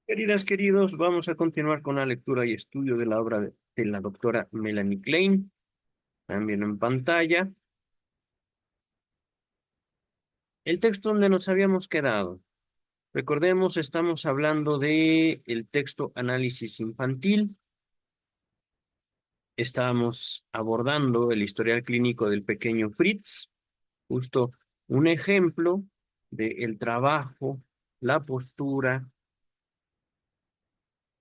Queridas, queridos, vamos a continuar con la lectura y estudio de la obra de la doctora Melanie Klein, también en pantalla. El texto donde nos habíamos quedado. Recordemos, estamos hablando de el texto Análisis Infantil. Estábamos abordando el historial clínico del pequeño Fritz, justo un ejemplo del trabajo, la postura,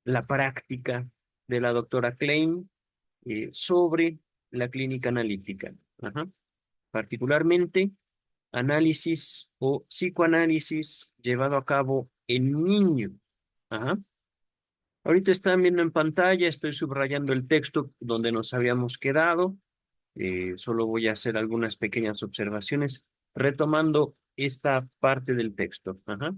la práctica de la doctora Klein sobre la clínica analítica. Ajá. Particularmente, análisis o psicoanálisis llevado a cabo en niños. Ajá. Ahorita están viendo en pantalla, estoy subrayando el texto donde nos habíamos quedado. Solo voy a hacer algunas pequeñas observaciones retomando esta parte del texto. Ajá.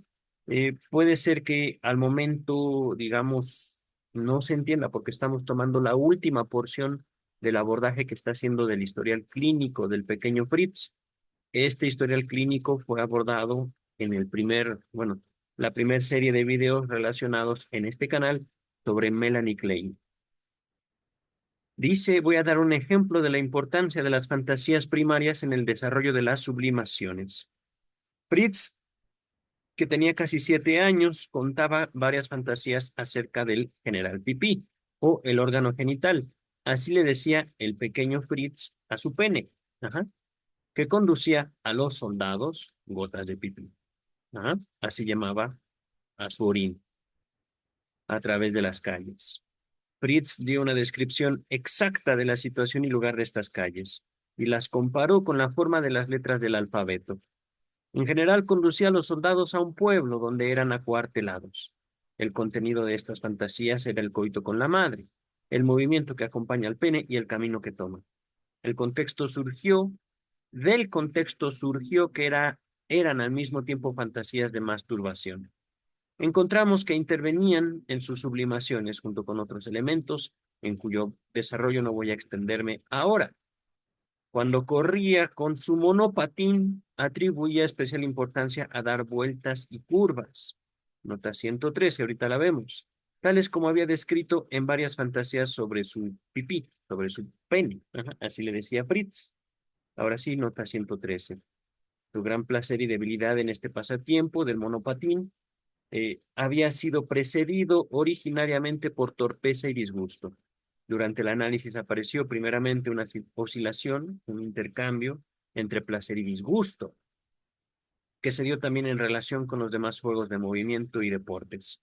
Puede ser que al momento, digamos, no se entienda porque estamos tomando la última porción del abordaje que está haciendo del historial clínico del pequeño Fritz. Este historial clínico fue abordado en la primera serie de videos relacionados en este canal sobre Melanie Klein. Dice, voy a dar un ejemplo de la importancia de las fantasías primarias en el desarrollo de las sublimaciones. Fritz, que tenía casi 7 años, contaba varias fantasías acerca del general pipí o el órgano genital. Así le decía el pequeño Fritz a su pene, ajá, que conducía a los soldados, gotas de pipí. Ajá, así llamaba a su orín a través de las calles. Fritz dio una descripción exacta de la situación y lugar de estas calles, y las comparó con la forma de las letras del alfabeto. En general, conducía a los soldados a un pueblo donde eran acuartelados. El contenido de estas fantasías era el coito con la madre, el movimiento que acompaña al pene y el camino que toma. El contexto surgió, del contexto surgió que eran al mismo tiempo fantasías de masturbación. Encontramos que intervenían en sus sublimaciones junto con otros elementos, en cuyo desarrollo no voy a extenderme ahora. Cuando corría con su monopatín, atribuía especial importancia a dar vueltas y curvas. Nota 113, ahorita la vemos. Tales como había descrito en varias fantasías sobre su pipí, sobre su pene. Ajá, así le decía Fritz. Ahora sí, nota 113. Su gran placer y debilidad en este pasatiempo del monopatín había sido precedido originariamente por torpeza y disgusto. Durante el análisis apareció primeramente una oscilación, un intercambio entre placer y disgusto, que se dio también en relación con los demás juegos de movimiento y deportes.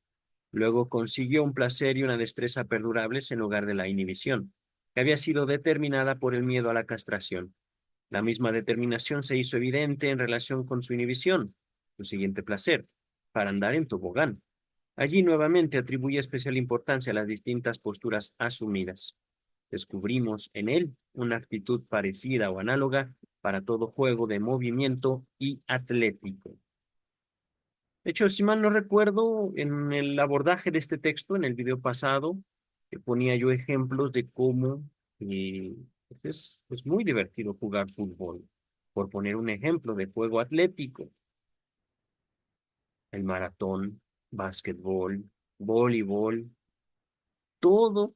Luego consiguió un placer y una destreza perdurables en lugar de la inhibición, que había sido determinada por el miedo a la castración. La misma determinación se hizo evidente en relación con su inhibición, su siguiente placer, para andar en tobogán. Allí nuevamente atribuye especial importancia a las distintas posturas asumidas. Descubrimos en él una actitud parecida o análoga para todo juego de movimiento y atlético. De hecho, si mal no recuerdo, en el abordaje de este texto, en el video pasado, ponía yo ejemplos de cómo eh, es muy divertido jugar fútbol. Por poner un ejemplo de juego atlético, el maratón, básquetbol, voleibol, todo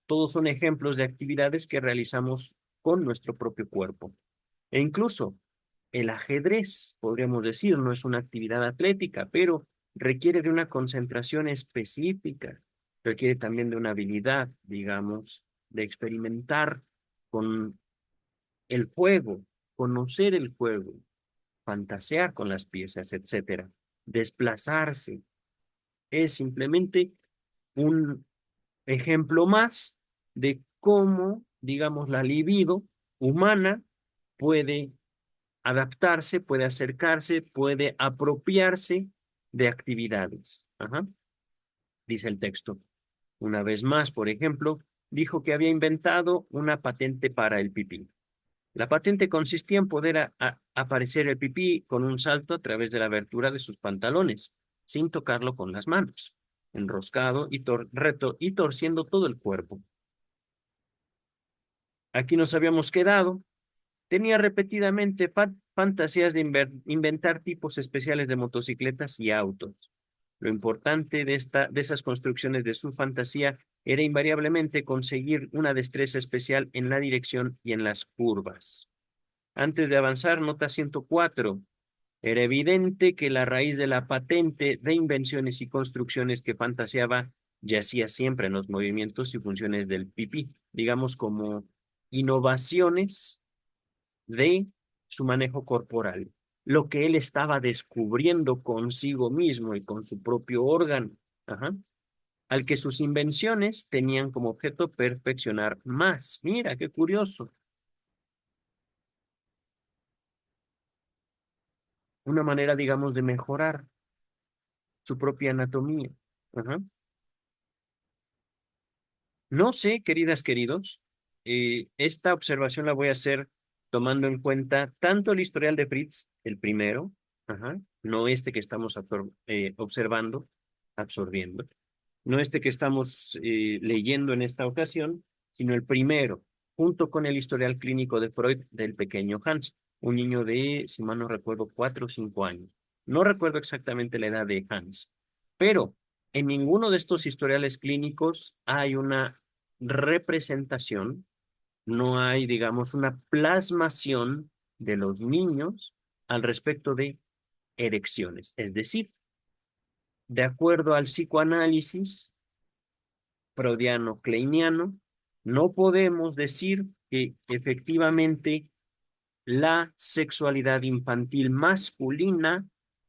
todos son ejemplos de actividades que realizamos con nuestro propio cuerpo. E incluso el ajedrez, podríamos decir, no es una actividad atlética, pero requiere de una concentración específica, requiere también de una habilidad, digamos, de experimentar con el juego, conocer el juego, fantasear con las piezas, etcétera. Desplazarse es simplemente un ejemplo más de cómo, digamos, la libido humana puede adaptarse, puede acercarse, puede apropiarse de actividades. Ajá. Dice el texto. Una vez más, por ejemplo, dijo que había inventado una patente para el pipí. La patente consistía en poder aparecer el pipí con un salto a través de la abertura de sus pantalones, sin tocarlo con las manos, enroscado y torciendo todo el cuerpo. Aquí nos habíamos quedado. Tenía repetidamente fantasías de inventar tipos especiales de motocicletas y autos. Lo importante de esas construcciones de su fantasía era invariablemente conseguir una destreza especial en la dirección y en las curvas. Antes de avanzar, nota 104. Era evidente que la raíz de la patente de invenciones y construcciones que fantaseaba yacía siempre en los movimientos y funciones del pipí, digamos como innovaciones de su manejo corporal, lo que él estaba descubriendo consigo mismo y con su propio órgano, ajá, al que sus invenciones tenían como objeto perfeccionar más. Mira, qué curioso. Una manera, digamos, de mejorar su propia anatomía. Ajá. No sé, queridas, queridos, esta observación la voy a hacer tomando en cuenta tanto el historial de Fritz, el primero, ajá, no este que estamos observando, absorbiendo, no este que estamos leyendo en esta ocasión, sino el primero, junto con el historial clínico de Freud del pequeño Hans, un niño de, si mal no recuerdo, 4 o 5 años. No recuerdo exactamente la edad de Hans, pero en ninguno de estos historiales clínicos hay una representación, no hay, digamos, una plasmación de los niños al respecto de erecciones. Es decir, de acuerdo al psicoanálisis freudiano-kleiniano, no podemos decir que efectivamente la sexualidad infantil masculina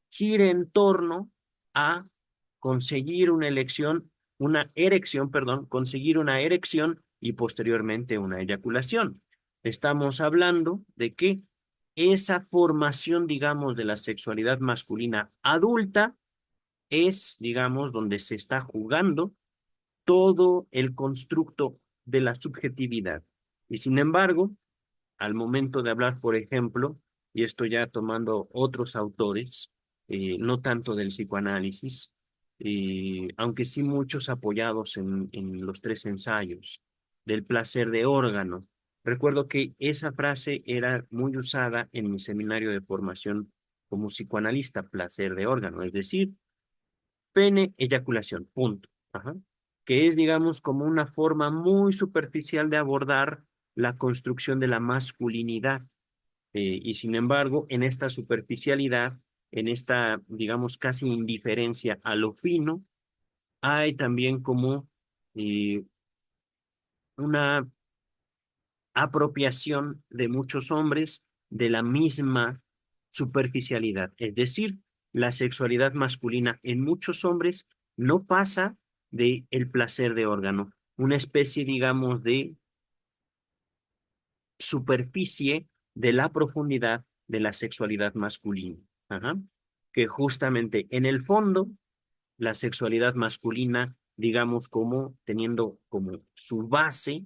gire en torno a conseguir una erección, perdón, conseguir una erección y posteriormente una eyaculación. Estamos hablando de que esa formación, digamos, de la sexualidad masculina adulta es, digamos, donde se está jugando todo el constructo de la subjetividad. Y sin embargo, al momento de hablar, por ejemplo, y esto ya tomando otros autores, no tanto del psicoanálisis, aunque sí muchos apoyados en los tres ensayos, del placer de órgano. Recuerdo que esa frase era muy usada en mi seminario de formación como psicoanalista, placer de órgano, es decir, pene, eyaculación, punto. Ajá. Que es, digamos, como una forma muy superficial de abordar la construcción de la masculinidad. Y sin embargo, en esta superficialidad, en esta, digamos, casi indiferencia a lo fino, hay también como eh, una apropiación de muchos hombres de la misma superficialidad. Es decir, la sexualidad masculina en muchos hombres no pasa de el placer de órgano, una especie, digamos, de superficie de la profundidad de la sexualidad masculina. Ajá. Que justamente en el fondo, la sexualidad masculina, digamos, como teniendo como su base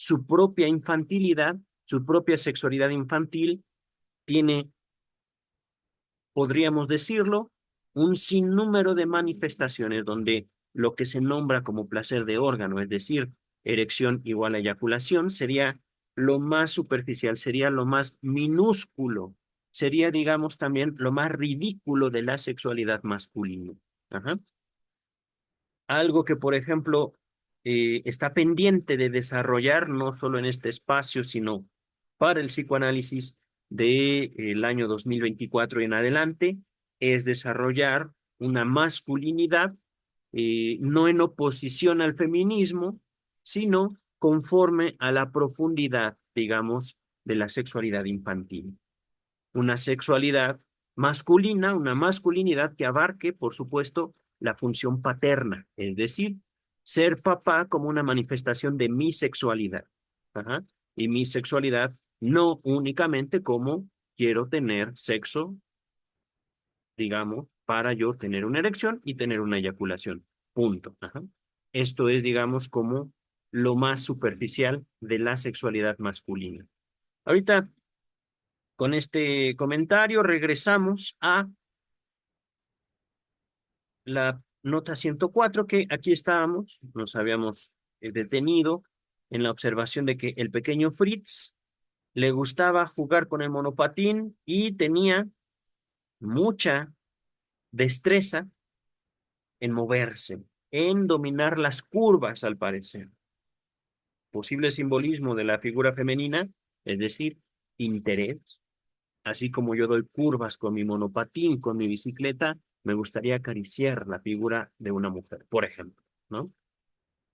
su propia infantilidad, su propia sexualidad infantil, tiene, podríamos decirlo, un sinnúmero de manifestaciones donde lo que se nombra como placer de órgano, es decir, erección igual a eyaculación, sería lo más superficial, sería lo más minúsculo, sería, digamos, también lo más ridículo de la sexualidad masculina. Ajá. Algo que, por ejemplo, está pendiente de desarrollar, no solo en este espacio, sino para el psicoanálisis del año 2024 y en adelante, es desarrollar una masculinidad no en oposición al feminismo, sino conforme a la profundidad, digamos, de la sexualidad infantil. Una sexualidad masculina, una masculinidad que abarque, por supuesto, la función paterna, es decir, ser papá como una manifestación de mi sexualidad. Ajá. Y mi sexualidad no únicamente como quiero tener sexo, digamos, para yo tener una erección y tener una eyaculación. Punto. Ajá. Esto es, digamos, como lo más superficial de la sexualidad masculina. Ahorita con este comentario regresamos a la nota 104 que aquí estábamos, nos habíamos detenido en la observación de que el pequeño Fritz Le gustaba jugar con el monopatín y tenía mucha destreza en moverse, en dominar las curvas, al parecer. Posible simbolismo de la figura femenina, es decir, interés. Así como yo doy curvas con mi monopatín, con mi bicicleta, me gustaría acariciar la figura de una mujer, por ejemplo, ¿no?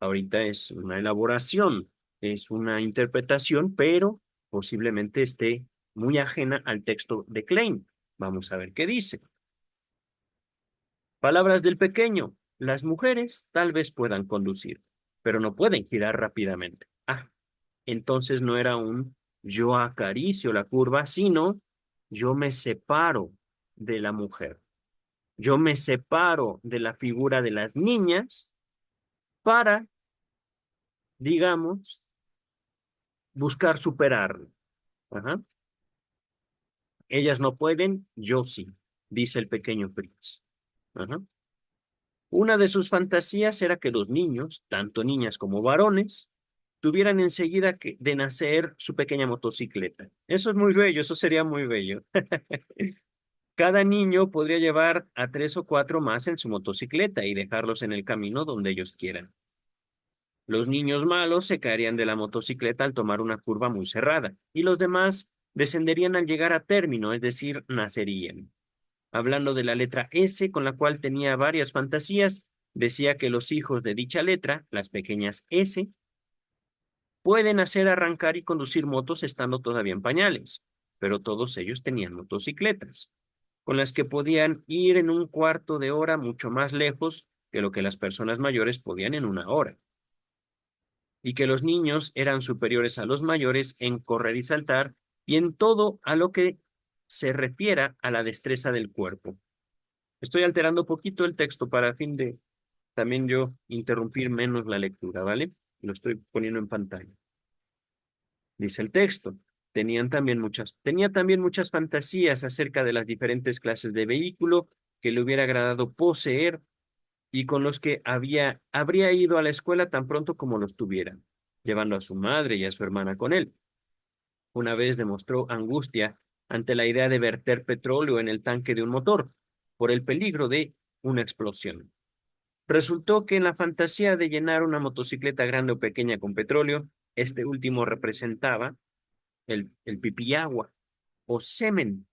Ahorita es una elaboración, es una interpretación, pero posiblemente esté muy ajena al texto de Klein. Vamos a ver qué dice. Palabras del pequeño. Las mujeres tal vez puedan conducir, pero no pueden girar rápidamente. Ah, entonces no era un yo acaricio la curva, sino yo me separo de la mujer. Yo me separo de la figura de las niñas para, digamos, buscar superarlo. Ajá. Ellas no pueden, yo sí, dice el pequeño Fritz. Ajá. Una de sus fantasías era que los niños, tanto niñas como varones, tuvieran enseguida que, de nacer su pequeña motocicleta. Eso es muy bello, eso sería muy bello. Cada niño podría llevar a tres o cuatro más en su motocicleta y dejarlos en el camino donde ellos quieran. Los niños malos se caerían de la motocicleta al tomar una curva muy cerrada y los demás descenderían al llegar a término, es decir, nacerían. Hablando de la letra S, con la cual tenía varias fantasías, decía que los hijos de dicha letra, las pequeñas S, pueden hacer arrancar y conducir motos estando todavía en pañales, pero todos ellos tenían motocicletas, con las que podían ir en un cuarto de hora mucho más lejos que lo que las personas mayores podían en una hora, y que los niños eran superiores a los mayores en correr y saltar y en todo a lo que se refiera a la destreza del cuerpo. Estoy alterando poquito el texto para fin de también yo interrumpir menos la lectura, ¿vale? Lo estoy poniendo en pantalla. Dice el texto. Tenía también muchas fantasías acerca de las diferentes clases de vehículo que le hubiera agradado poseer y con los que habría ido a la escuela tan pronto como los tuviera, llevando a su madre y a su hermana con él. Una vez demostró angustia ante la idea de verter petróleo en el tanque de un motor, por el peligro de una explosión. Resultó que en la fantasía de llenar una motocicleta grande o pequeña con petróleo, este último representaba el pipí agua o semen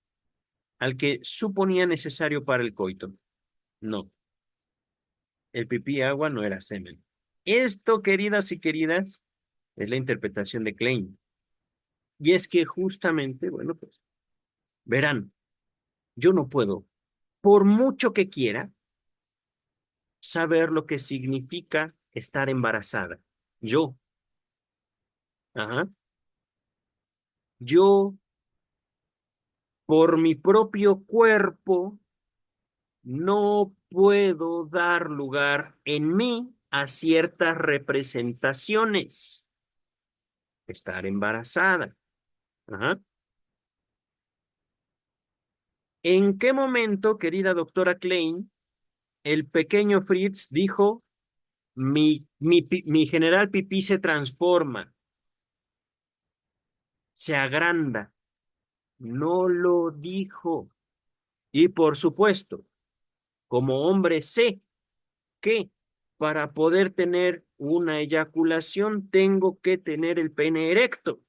al que suponía necesario para el coito. No, el pipí agua no era semen. Esto, queridas y queridas, es la interpretación de Klein. Y es que justamente, bueno, pues verán, yo no puedo, por mucho que quiera, saber lo que significa estar embarazada. Yo, ajá, yo, por mi propio cuerpo, no puedo dar lugar en mí a ciertas representaciones. Estar embarazada. Ajá. ¿En qué momento, querida doctora Klein, el pequeño Fritz dijo, mi general pipí se transforma, se agranda? No lo dijo. Y por supuesto, como hombre sé que para poder tener una eyaculación tengo que tener el pene erecto.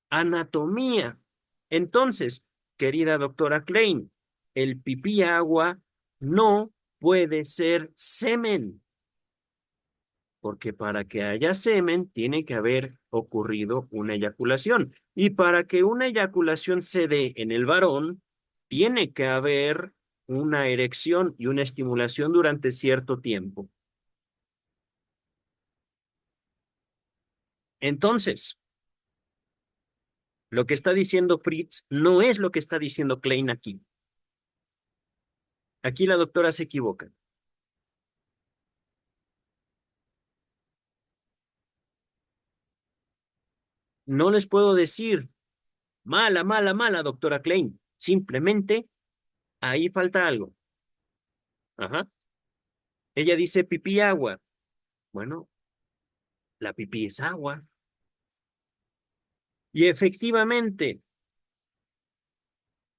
Anatomía. Entonces, querida doctora Klein, el pipí agua no puede ser semen, porque para que haya semen tiene que haber ocurrido una eyaculación. Y para que una eyaculación se dé en el varón, tiene que haber una erección y una estimulación durante cierto tiempo. Entonces, lo que está diciendo Fritz no es lo que está diciendo Klein aquí. Aquí la doctora se equivoca. No les puedo decir mala, mala, mala, doctora Klein. Simplemente ahí falta algo. Ajá. Ella dice pipí agua. Bueno, la pipí es agua. Y efectivamente,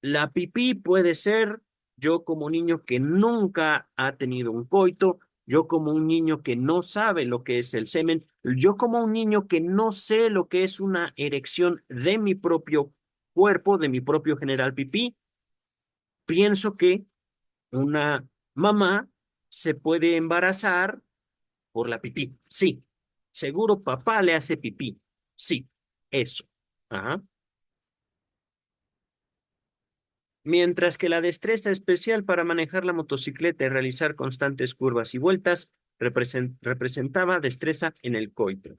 la pipí puede ser yo como niño que nunca ha tenido un coito, yo como un niño que no sabe lo que es el semen, yo como un niño que no sé lo que es una erección de mi propio cuerpo, de mi propio general pipí, pienso que una mamá se puede embarazar por la pipí. Sí, seguro papá le hace pipí. Sí, eso. Ajá. Mientras que la destreza especial para manejar la motocicleta y realizar constantes curvas y vueltas representaba destreza en el coito.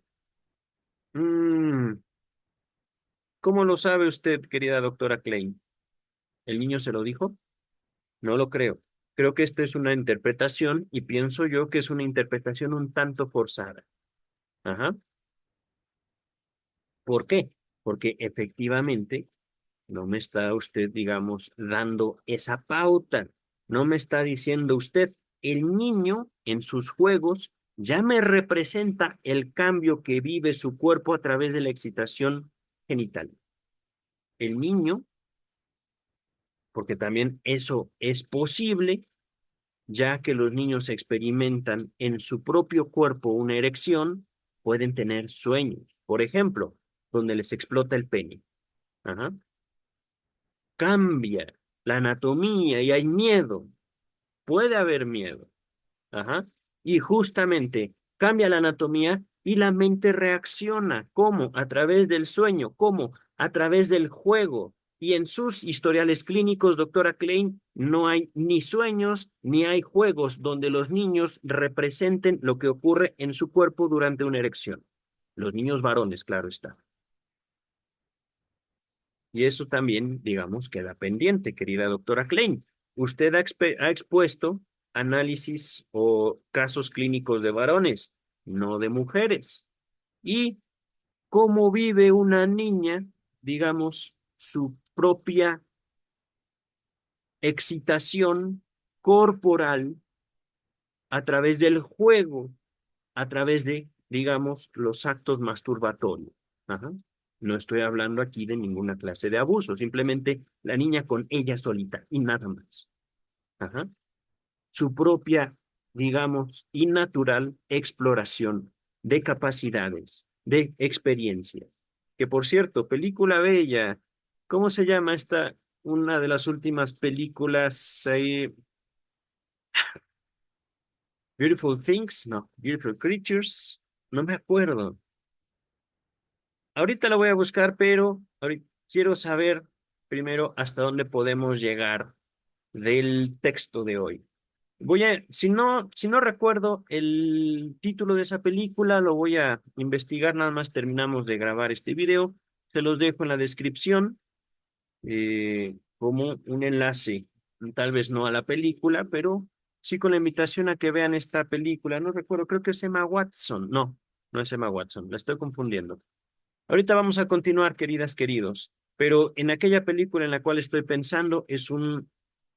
Mm, ¿Cómo lo sabe usted, querida doctora Klein? ¿El niño se lo dijo? No lo creo. Creo que esto es una interpretación y pienso yo que es una interpretación un tanto forzada. Ajá. ¿Por qué? Porque efectivamente no me está usted, digamos, dando esa pauta. No me está diciendo usted, el niño en sus juegos ya me representa el cambio que vive su cuerpo a través de la excitación genital. El niño, porque también eso es posible, ya que los niños experimentan en su propio cuerpo una erección, pueden tener sueños. Por ejemplo, donde les explota el pene. Ajá. Cambia la anatomía y hay miedo. Puede haber miedo. Ajá. Y justamente cambia la anatomía y la mente reacciona. ¿Cómo? A través del sueño. ¿Cómo? A través del juego. Y en sus historiales clínicos, doctora Klein, no hay ni sueños ni hay juegos donde los niños representen lo que ocurre en su cuerpo durante una erección. Los niños varones, claro está. Y eso también, digamos, queda pendiente, querida doctora Klein. Usted ha expuesto análisis o casos clínicos de varones, no de mujeres. Y cómo vive una niña, digamos, su propia excitación corporal a través del juego, a través de, digamos, los actos masturbatorios. Ajá. No estoy hablando aquí de ninguna clase de abuso, simplemente la niña con ella solita y nada más. Ajá. Su propia, digamos, y natural exploración de capacidades, de experiencias. Que por cierto, película bella, ¿cómo se llama esta? Una de las últimas películas, Beautiful Things, no, Beautiful Creatures, no me acuerdo. Ahorita la voy a buscar, pero ahorita quiero saber primero hasta dónde podemos llegar del texto de hoy. Si no recuerdo el título de esa película, lo voy a investigar, nada más terminamos de grabar este video. Se los dejo en la descripción como un enlace, tal vez no a la película, pero sí con la invitación a que vean esta película. No recuerdo, creo que es Emma Watson. No, no es Emma Watson, la estoy confundiendo. Ahorita vamos a continuar, queridas, queridos, pero en aquella película en la cual estoy pensando es un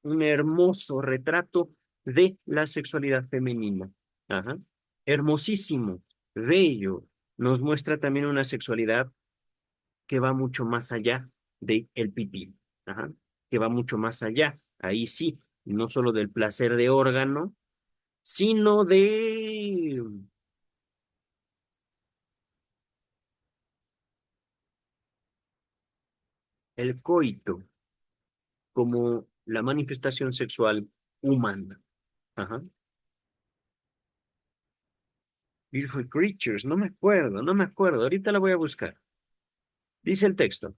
hermoso retrato de la sexualidad femenina. Ajá. Hermosísimo, bello. Nos muestra también una sexualidad que va mucho más allá de el pipí. Ajá. Que va mucho más allá. Ahí sí, no solo del placer de órgano, sino de el coito como la manifestación sexual humana. Ajá. Beautiful Creatures, no me acuerdo, no me acuerdo. Ahorita la voy a buscar. Dice el texto.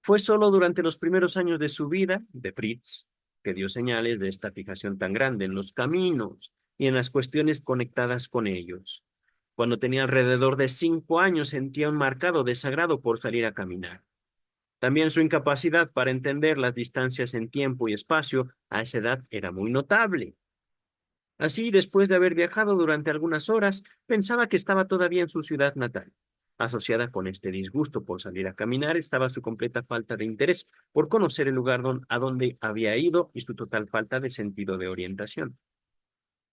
Fue solo durante los primeros años de su vida, de Fritz, que dio señales de esta fijación tan grande en los caminos y en las cuestiones conectadas con ellos. Cuando tenía alrededor de 5 años sentía un marcado desagrado por salir a caminar. También su incapacidad para entender las distancias en tiempo y espacio a esa edad era muy notable. Así, después de haber viajado durante algunas horas, pensaba que estaba todavía en su ciudad natal. Asociada con este disgusto por salir a caminar estaba su completa falta de interés por conocer el lugar a donde había ido y su total falta de sentido de orientación.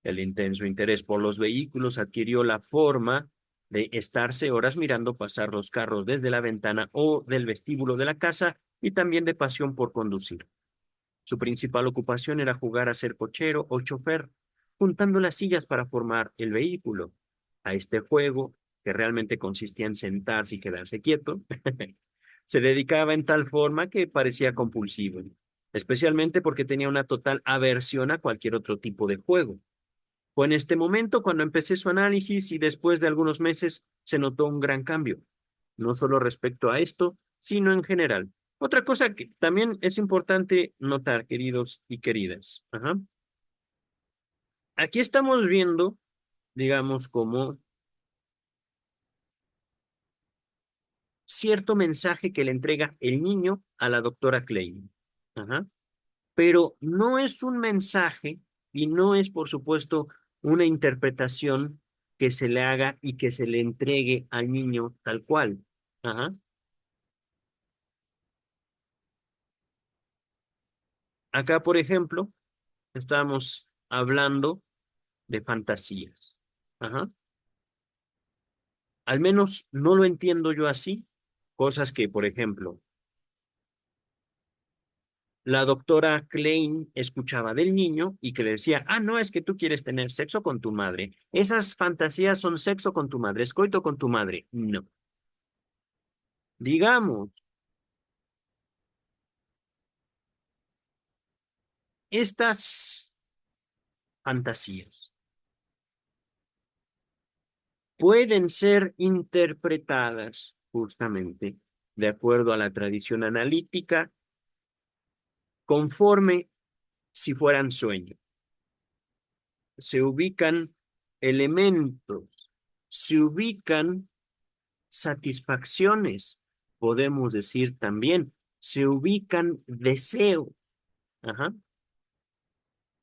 El intenso interés por los vehículos adquirió la forma de estarse horas mirando pasar los carros desde la ventana o del vestíbulo de la casa y también de pasión por conducir. Su principal ocupación era jugar a ser cochero o chofer, juntando las sillas para formar el vehículo. A este juego, que realmente consistía en sentarse y quedarse quieto, se dedicaba en tal forma que parecía compulsivo, especialmente porque tenía una total aversión a cualquier otro tipo de juego. Fue en este momento cuando empecé su análisis y después de algunos meses se notó un gran cambio, no solo respecto a esto, sino en general. Otra cosa que también es importante notar, queridos y queridas. Ajá. Aquí estamos viendo, digamos, como cierto mensaje que le entrega el niño a la doctora Klein. Ajá. Pero no es un mensaje y no es, por supuesto, una interpretación que se le haga y que se le entregue al niño tal cual. Ajá. Acá, por ejemplo, estamos hablando de fantasías. Ajá. Al menos no lo entiendo yo así. Cosas que, por ejemplo, la doctora Klein escuchaba del niño y que le decía, ah, no, es que tú quieres tener sexo con tu madre. Esas fantasías son sexo con tu madre, escoito con tu madre. No. Digamos, estas fantasías pueden ser interpretadas justamente de acuerdo a la tradición analítica conforme si fueran sueños. Se ubican elementos, se ubican satisfacciones, podemos decir también, se ubican deseos. Ajá.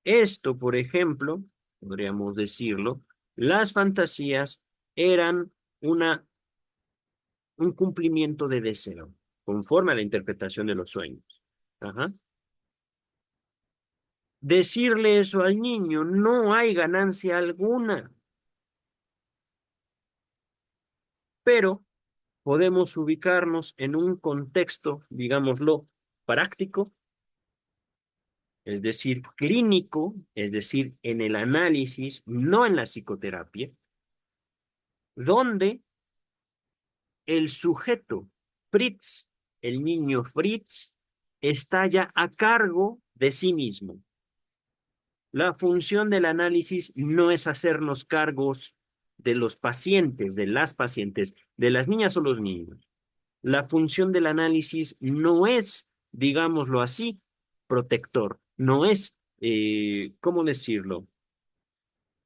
Esto, por ejemplo, podríamos decirlo, las fantasías eran un cumplimiento de deseo, conforme a la interpretación de los sueños. Ajá. Decirle eso al niño, no hay ganancia alguna, pero podemos ubicarnos en un contexto, digámoslo, práctico, es decir, clínico, es decir, en el análisis, no en la psicoterapia, donde el sujeto, Fritz, el niño Fritz, está ya a cargo de sí mismo. La función del análisis no es hacernos cargos de los pacientes, de las pacientes, de las niñas o los niños. La función del análisis no es, digámoslo así, protector, no es, ¿cómo decirlo?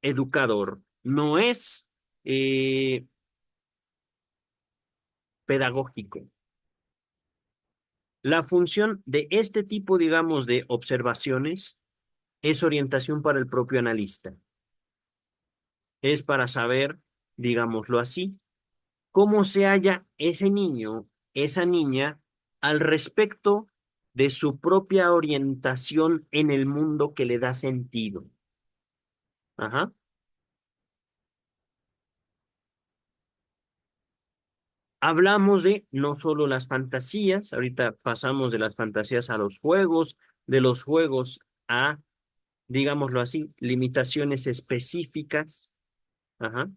Educador, no es eh, pedagógico. La función de este tipo, digamos, de observaciones es orientación para el propio analista. Es para saber, digámoslo así, cómo se halla ese niño, esa niña, al respecto de su propia orientación en el mundo que le da sentido. Ajá. Hablamos de no solo las fantasías, ahorita pasamos de las fantasías a los juegos, de los juegos a, digámoslo así, limitaciones específicas, ajá,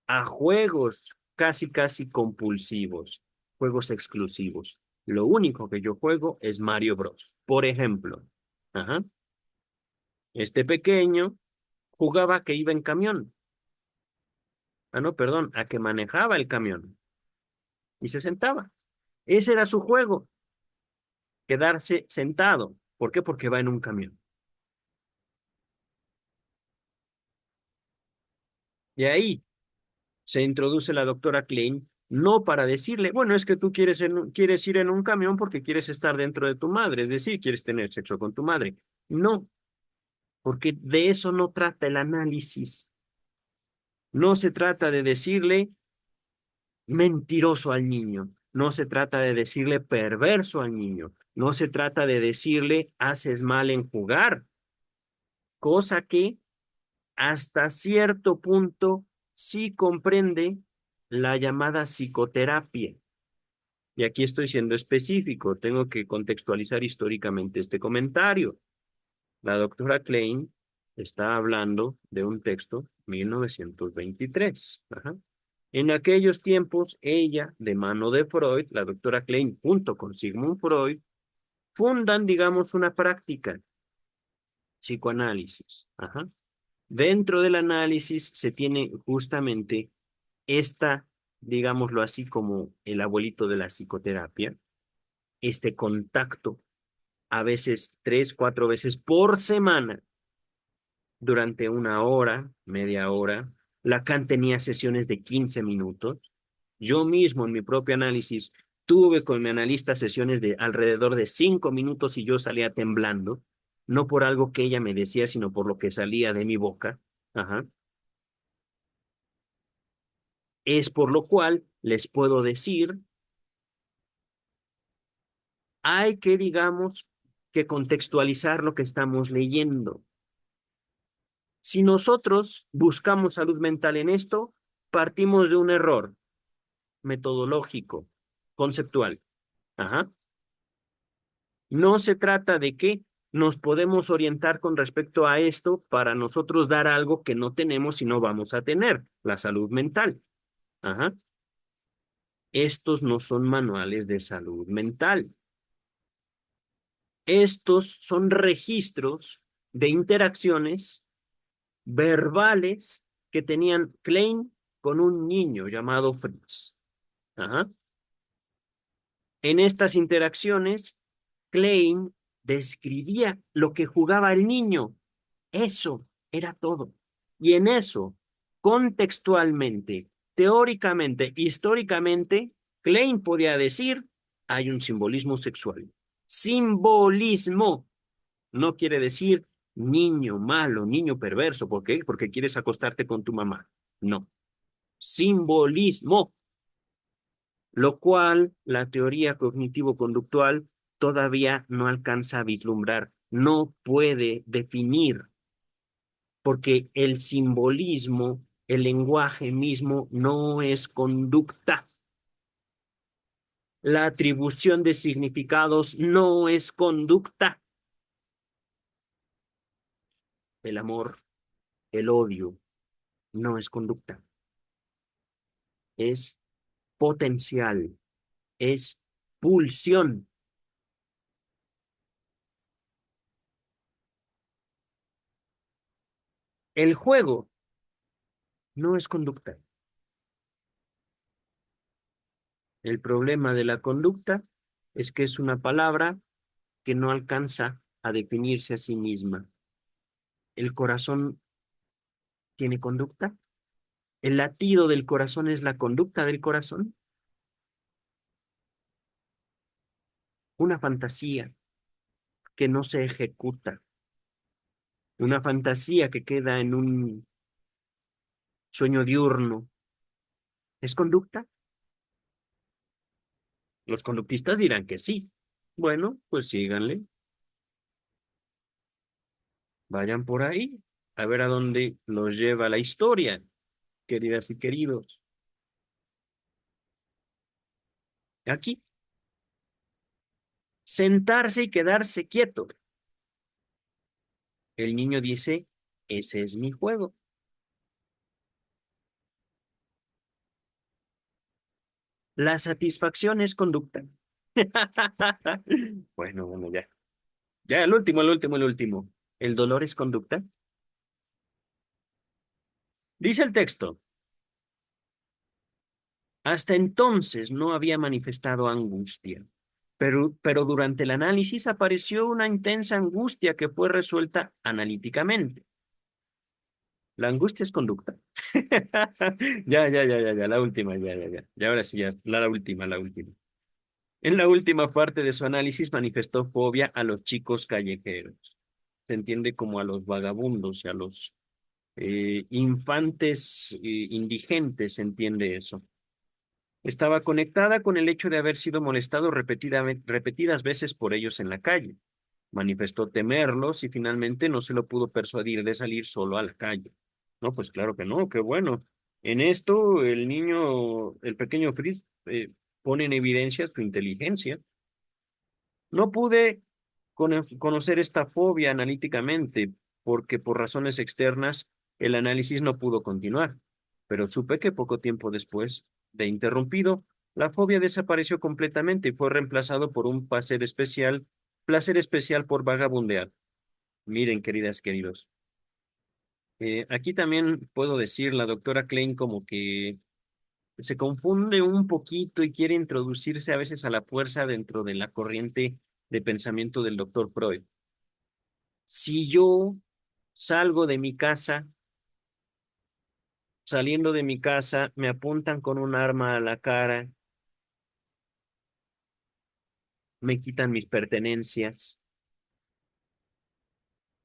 a juegos casi, casi compulsivos, juegos exclusivos. Lo único que yo juego es Mario Bros. Por ejemplo, ajá, este pequeño jugaba que iba en camión. Ah, no, perdón, a que manejaba el camión y se sentaba. Ese era su juego, quedarse sentado. ¿Por qué? Porque va en un camión. Y ahí se introduce la doctora Klein, no para decirle, bueno, es que tú quieres ir en un camión porque quieres estar dentro de tu madre, es decir, quieres tener sexo con tu madre. No, porque de eso no trata el análisis. No se trata de decirle mentiroso al niño, no se trata de decirle perverso al niño, no se trata de decirle haces mal en jugar, cosa que hasta cierto punto sí comprende la llamada psicoterapia. Y aquí estoy siendo específico, tengo que contextualizar históricamente este comentario. La doctora Klein está hablando de un texto 1923. Ajá. En aquellos tiempos, ella, de mano de Freud, la doctora Klein, junto con Sigmund Freud, fundan, digamos, una práctica, psicoanálisis. Ajá. Dentro del análisis se tiene justamente esta, digámoslo así, como el abuelito de la psicoterapia, este contacto, a veces 3, 4 veces por semana, durante una hora, media hora. Lacan tenía sesiones de 15 minutos. Yo mismo en mi propio análisis tuve con mi analista sesiones de alrededor de 5 minutos y yo salía temblando, no por algo que ella me decía, sino por lo que salía de mi boca. Ajá. Es por lo cual les puedo decir, hay que, digamos, que contextualizar lo que estamos leyendo. Si nosotros buscamos salud mental en esto, partimos de un error metodológico, conceptual. Ajá. No se trata de que nos podemos orientar con respecto a esto para nosotros dar algo que no tenemos y no vamos a tener, la salud mental. Ajá. Estos no son manuales de salud mental. Estos son registros de interacciones verbales que tenían Klein con un niño llamado Fritz. Ajá. En estas interacciones, Klein describía lo que jugaba el niño. Eso era todo. Y en eso, contextualmente, teóricamente, históricamente, Klein podía decir, hay un simbolismo sexual. Simbolismo no quiere decir niño malo, niño perverso. ¿Por qué? Porque quieres acostarte con tu mamá. No. Simbolismo, lo cual la teoría cognitivo-conductual todavía no alcanza a vislumbrar, no puede definir, porque el simbolismo, el lenguaje mismo, no es conducta. La atribución de significados no es conducta. El amor, el odio, no es conducta. Es potencial, es pulsión. El juego no es conducta. El problema de la conducta es que es una palabra que no alcanza a definirse a sí misma. ¿El corazón tiene conducta? ¿El latido del corazón es la conducta del corazón? Una fantasía que no se ejecuta, una fantasía que queda en un sueño diurno, ¿es conducta? Los conductistas dirán que sí. Bueno, pues síganle, vayan por ahí, a ver a dónde los lleva la historia, queridas y queridos. Aquí, sentarse y quedarse quieto. El niño dice, ese es mi juego. La satisfacción es conducta. Bueno, bueno, ya. Ya, el último, el último, el último. ¿El dolor es conducta? Dice el texto, hasta entonces no había manifestado angustia, pero durante el análisis apareció una intensa angustia que fue resuelta analíticamente. La angustia es conducta. Ya, la última, ya. Y ahora sí, ya, la última, la última. En la última parte de su análisis manifestó fobia a los chicos callejeros. Se entiende como a los vagabundos y a los infantes indigentes, se entiende eso. Estaba conectada con el hecho de haber sido molestado repetidas veces por ellos en la calle. Manifestó temerlos y finalmente no se lo pudo persuadir de salir solo a la calle. No, pues claro que no, qué bueno. En esto, el niño, el pequeño Fritz, pone en evidencia su inteligencia. No pude conocer esta fobia analíticamente porque por razones externas el análisis no pudo continuar, pero supe que poco tiempo después de interrumpido, la fobia desapareció completamente y fue reemplazado por un placer especial por vagabundear. Miren, queridas, queridos. Aquí también puedo decir, la doctora Klein como que se confunde un poquito y quiere introducirse a veces a la fuerza dentro de la corriente de pensamiento del doctor Freud. Si yo salgo de mi casa, saliendo de mi casa, me apuntan con un arma a la cara, me quitan mis pertenencias,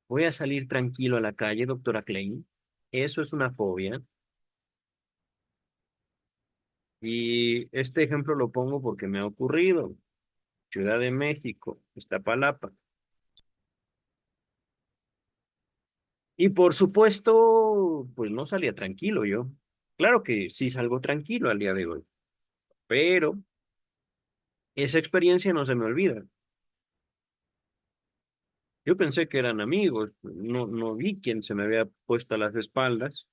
voy a salir tranquilo a la calle, doctora Klein. Eso es una fobia. Y este ejemplo lo pongo porque me ha ocurrido. Ciudad de México, Iztapalapa. Y por supuesto, pues no salía tranquilo yo. Claro que sí salgo tranquilo al día de hoy, pero esa experiencia no se me olvida. Yo pensé que eran amigos, no vi quién se me había puesto a las espaldas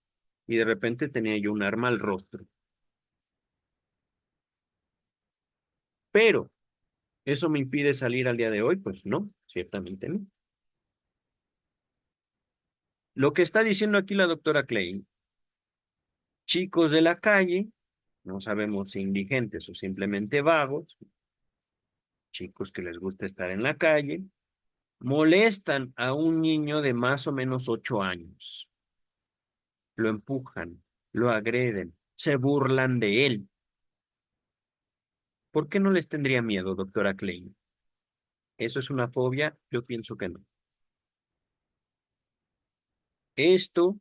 y de repente tenía yo un arma al rostro. Pero, ¿eso me impide salir al día de hoy? Pues no, ciertamente no. Lo que está diciendo aquí la doctora Klein, chicos de la calle, no sabemos si indigentes o simplemente vagos, chicos que les gusta estar en la calle, molestan a un niño de más o menos 8 años, lo empujan, lo agreden, se burlan de él. ¿Por qué no les tendría miedo, doctora Klein? ¿Eso es una fobia? Yo pienso que no. Esto,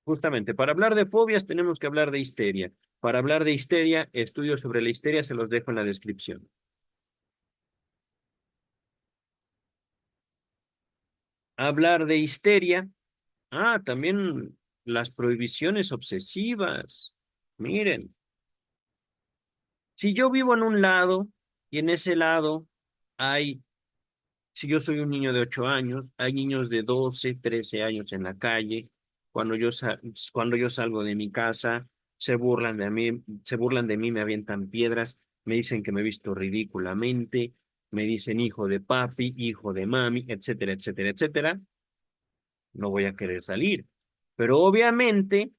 justamente, para hablar de fobias tenemos que hablar de histeria. Para hablar de histeria, estudios sobre la histeria se los dejo en la descripción. Hablar de histeria, también las prohibiciones obsesivas. Miren, si yo vivo en un lado y en ese lado hay, si yo soy un niño de 8 años, hay niños de 12, 13 años en la calle, cuando yo salgo de mi casa, se burlan de mí, me avientan piedras, me dicen que me he visto ridículamente, me dicen hijo de papi, hijo de mami, etcétera, etcétera, etcétera, no voy a querer salir. Pero obviamente,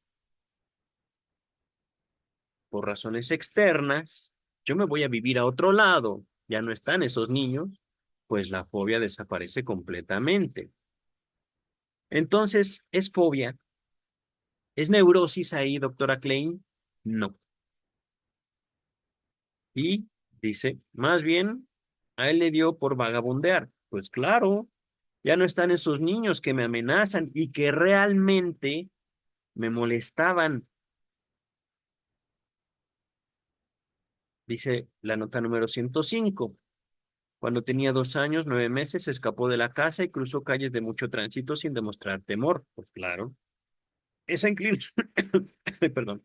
por razones externas, yo me voy a vivir a otro lado, ya no están esos niños, pues la fobia desaparece completamente. Entonces, ¿es fobia? ¿Es neurosis ahí, doctora Klein? No. Y dice, más bien, a él le dio por vagabundear. Pues claro, ya no están esos niños que me amenazan y que realmente me molestaban. Dice la nota número 105. Cuando tenía 2 años, 9 meses, se escapó de la casa y cruzó calles de mucho tránsito sin demostrar temor. Pues claro, esa inclinación, perdón,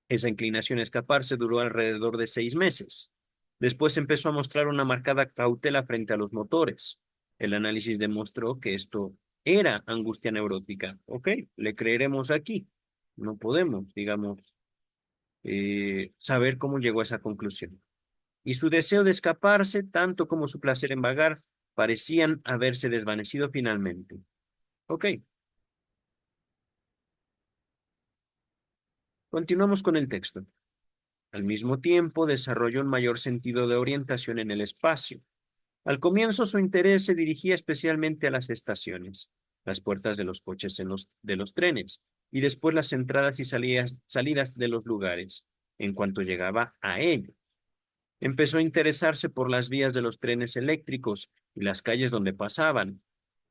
esa inclinación a escaparse duró alrededor de 6 meses. Después empezó a mostrar una marcada cautela frente a los motores. El análisis demostró que esto era angustia neurótica. Ok, le creeremos aquí. No podemos, digamos, saber cómo llegó a esa conclusión. Y su deseo de escaparse, tanto como su placer en vagar, parecían haberse desvanecido finalmente. Ok, continuamos con el texto. Al mismo tiempo, desarrolló un mayor sentido de orientación en el espacio. Al comienzo, su interés se dirigía especialmente a las estaciones, las puertas de los coches de los trenes, y después las entradas y salidas de los lugares. En cuanto llegaba a ello, empezó a interesarse por las vías de los trenes eléctricos y las calles donde pasaban.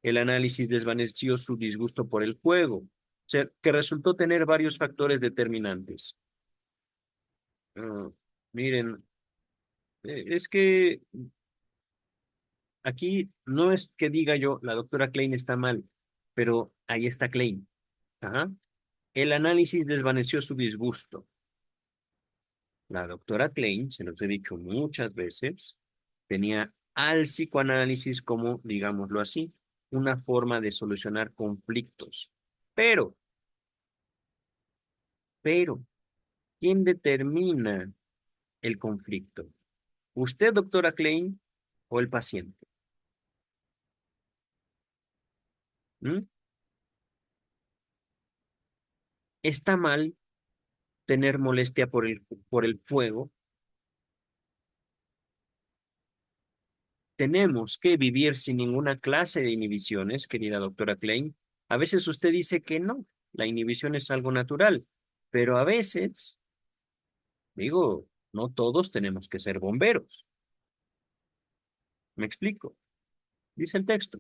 El análisis desvaneció su disgusto por el juego, que resultó tener varios factores determinantes. Ah, miren, es que aquí no es que diga yo, la doctora Klein está mal, pero ahí está Klein. Ajá. El análisis desvaneció su disgusto. La doctora Klein, se los he dicho muchas veces, tenía al psicoanálisis como, digámoslo así, una forma de solucionar conflictos. Pero, pero, ¿quién determina el conflicto? ¿Usted, doctora Klein, o el paciente? ¿Mm? ¿Está mal tener molestia por el fuego? Tenemos que vivir sin ninguna clase de inhibiciones, querida doctora Klein. A veces usted dice que no, la inhibición es algo natural, pero a veces, digo, no todos tenemos que ser bomberos. ¿Me explico? Dice el texto.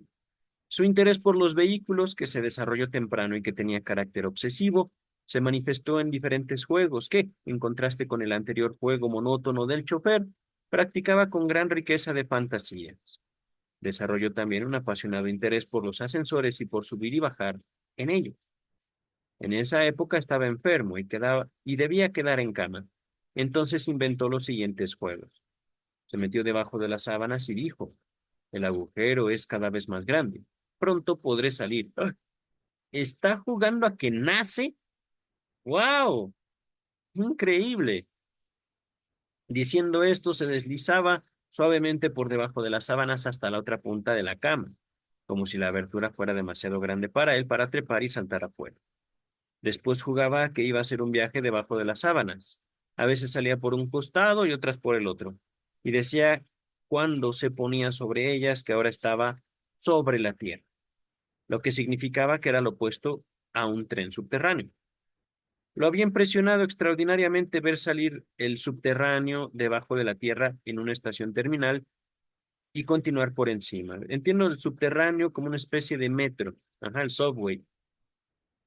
Su interés por los vehículos, que se desarrolló temprano y que tenía carácter obsesivo, se manifestó en diferentes juegos que, en contraste con el anterior juego monótono del chofer, practicaba con gran riqueza de fantasías. Desarrolló también un apasionado interés por los ascensores y por subir y bajar en ellos. En esa época estaba enfermo y debía quedar en cama. Entonces inventó los siguientes juegos. Se metió debajo de las sábanas y dijo, el agujero es cada vez más grande. Pronto podré salir. ¡Ah! ¿Está jugando a que nace? ¡Wow! Increíble. Diciendo esto, se deslizaba suavemente por debajo de las sábanas hasta la otra punta de la cama, como si la abertura fuera demasiado grande para él para trepar y saltar afuera. Después jugaba a que iba a hacer un viaje debajo de las sábanas. A veces salía por un costado y otras por el otro. Y decía cuando se ponía sobre ellas que ahora estaba sobre la tierra, lo que significaba que era lo opuesto a un tren subterráneo. Lo había impresionado extraordinariamente ver salir el subterráneo debajo de la tierra en una estación terminal y continuar por encima. Entiendo el subterráneo como una especie de metro, ajá, el subway.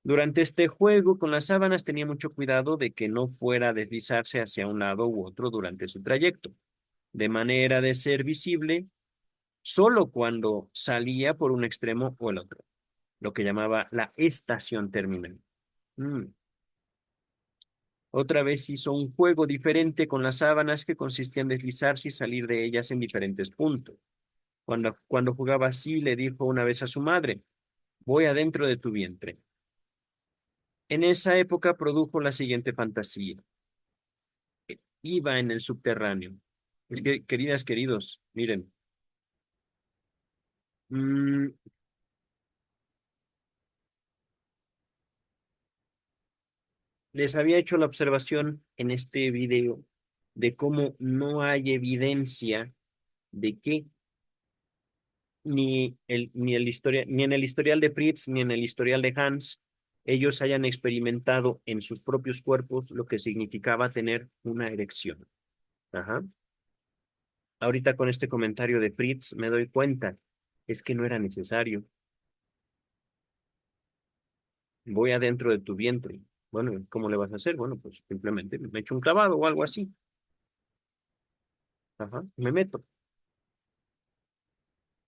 Durante este juego con las sábanas tenía mucho cuidado de que no fuera a deslizarse hacia un lado u otro durante su trayecto, de manera de ser visible solo cuando salía por un extremo o el otro, lo que llamaba la estación terminal. Mm. Otra vez hizo un juego diferente con las sábanas que consistía en deslizarse y salir de ellas en diferentes puntos. Cuando jugaba así, le dijo una vez a su madre, voy adentro de tu vientre. En esa época produjo la siguiente fantasía. Iba en el subterráneo. Queridas, queridos, miren, mm, les había hecho la observación en este video de cómo no hay evidencia de que ni en el historial de Fritz ni en el historial de Hans, ellos hayan experimentado en sus propios cuerpos lo que significaba tener una erección. Ajá. Ahorita con este comentario de Fritz me doy cuenta, es que no era necesario. Voy adentro de tu vientre. Bueno, ¿cómo le vas a hacer? Bueno, pues simplemente me echo un clavado o algo así. Ajá, me meto.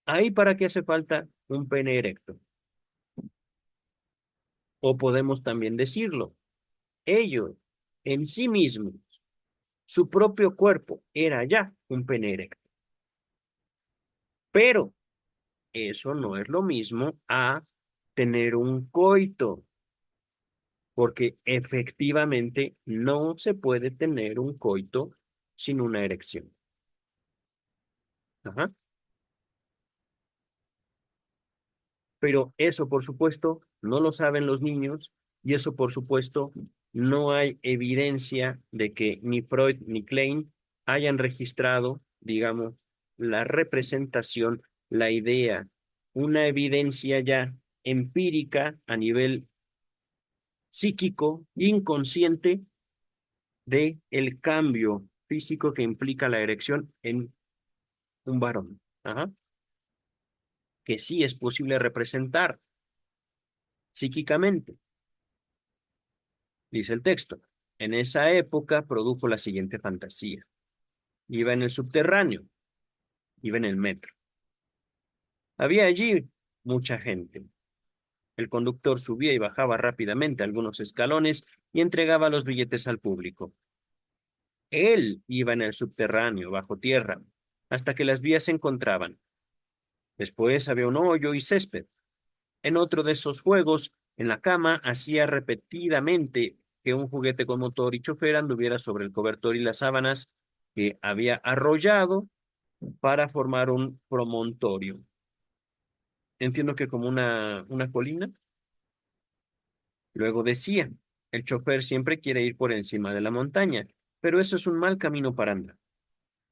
Ahí para qué hace falta un pene erecto. O podemos también decirlo, ellos en sí mismos, su propio cuerpo era ya un pene erecto. Pero eso no es lo mismo a tener un coito, porque efectivamente no se puede tener un coito sin una erección. Ajá. Pero eso, por supuesto, no lo saben los niños y eso, por supuesto, no hay evidencia de que ni Freud ni Klein hayan registrado, digamos, la representación, la idea, una evidencia ya empírica a nivel psíquico, inconsciente, de el cambio físico que implica la erección en un varón. Ajá. Que sí es posible representar psíquicamente. Dice el texto. En esa época produjo la siguiente fantasía. Iba en el subterráneo, iba en el metro. Había allí mucha gente. El conductor subía y bajaba rápidamente algunos escalones y entregaba los billetes al público. Él iba en el subterráneo, bajo tierra, hasta que las vías se encontraban. Después había un hoyo y césped. En otro de esos juegos, en la cama, hacía repetidamente que un juguete con motor y chofer anduviera sobre el cobertor y las sábanas que había arrollado para formar un promontorio. Entiendo que como una colina. Luego decía, el chofer siempre quiere ir por encima de la montaña, pero eso es un mal camino para andar.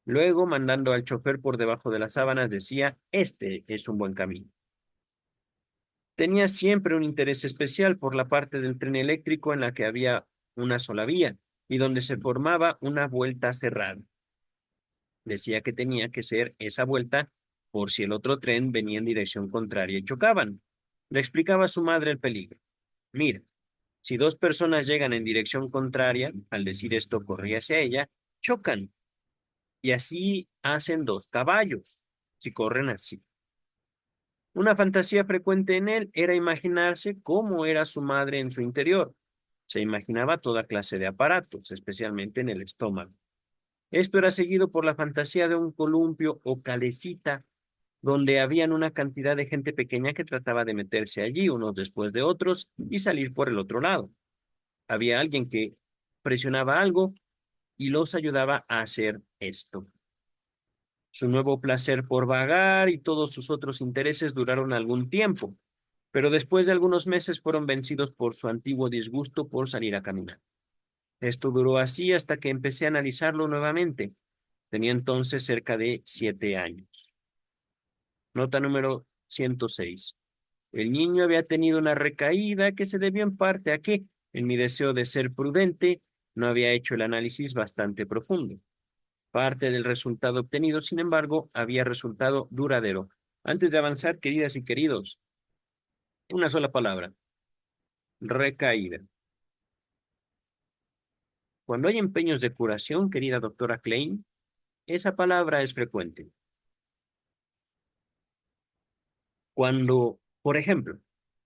Luego, mandando al chofer por debajo de las sábanas, decía, este es un buen camino. Tenía siempre un interés especial por la parte del tren eléctrico en la que había una sola vía y donde se formaba una vuelta cerrada. Decía que tenía que ser esa vuelta por si el otro tren venía en dirección contraria y chocaban. Le explicaba a su madre el peligro. Mira, si dos personas llegan en dirección contraria, al decir esto corría hacia ella, chocan y así hacen dos caballos, si corren así. Una fantasía frecuente en él era imaginarse cómo era su madre en su interior. Se imaginaba toda clase de aparatos, especialmente en el estómago. Esto era seguido por la fantasía de un columpio o calecita, donde habían una cantidad de gente pequeña que trataba de meterse allí unos después de otros y salir por el otro lado. Había alguien que presionaba algo y los ayudaba a hacer esto. Su nuevo placer por vagar y todos sus otros intereses duraron algún tiempo, pero después de algunos meses fueron vencidos por su antiguo disgusto por salir a caminar. Esto duró así hasta que empecé a analizarlo nuevamente. Tenía entonces cerca de 7 años. Nota número 106. El niño había tenido una recaída que se debió en parte a que, en mi deseo de ser prudente, no había hecho el análisis bastante profundo. Parte del resultado obtenido, sin embargo, había resultado duradero. Antes de avanzar, queridas y queridos, una sola palabra, recaída. Cuando hay empeños de curación, querida doctora Klein, esa palabra es frecuente. Cuando, por ejemplo,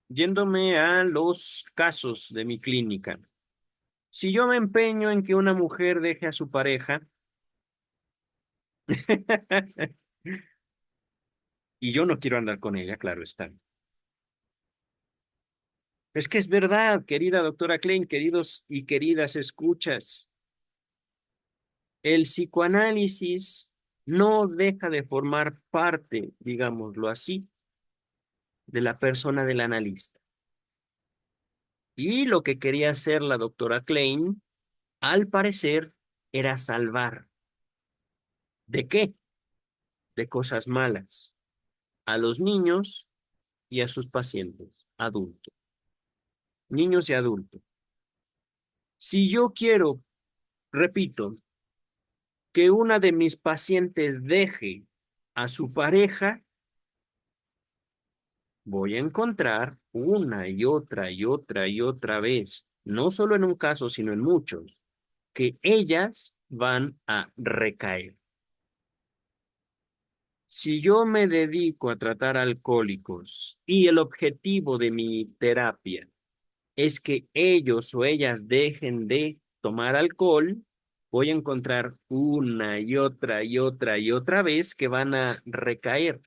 yéndome a los casos de mi clínica, si yo me empeño en que una mujer deje a su pareja, y yo no quiero andar con ella, claro está. Es que es verdad, querida doctora Klein, queridos y queridas escuchas. El psicoanálisis no deja de formar parte, digámoslo así, de la persona del analista. Y lo que quería hacer la doctora Klein, al parecer, era salvar. ¿De qué? De cosas malas. A los niños y a sus pacientes, adultos. Niños y adultos. Si yo quiero, repito, que una de mis pacientes deje a su pareja, voy a encontrar una y otra y otra y otra vez, no solo en un caso, sino en muchos, que ellas van a recaer. Si yo me dedico a tratar alcohólicos y el objetivo de mi terapia es que ellos o ellas dejen de tomar alcohol, voy a encontrar una y otra y otra y otra vez que van a recaer.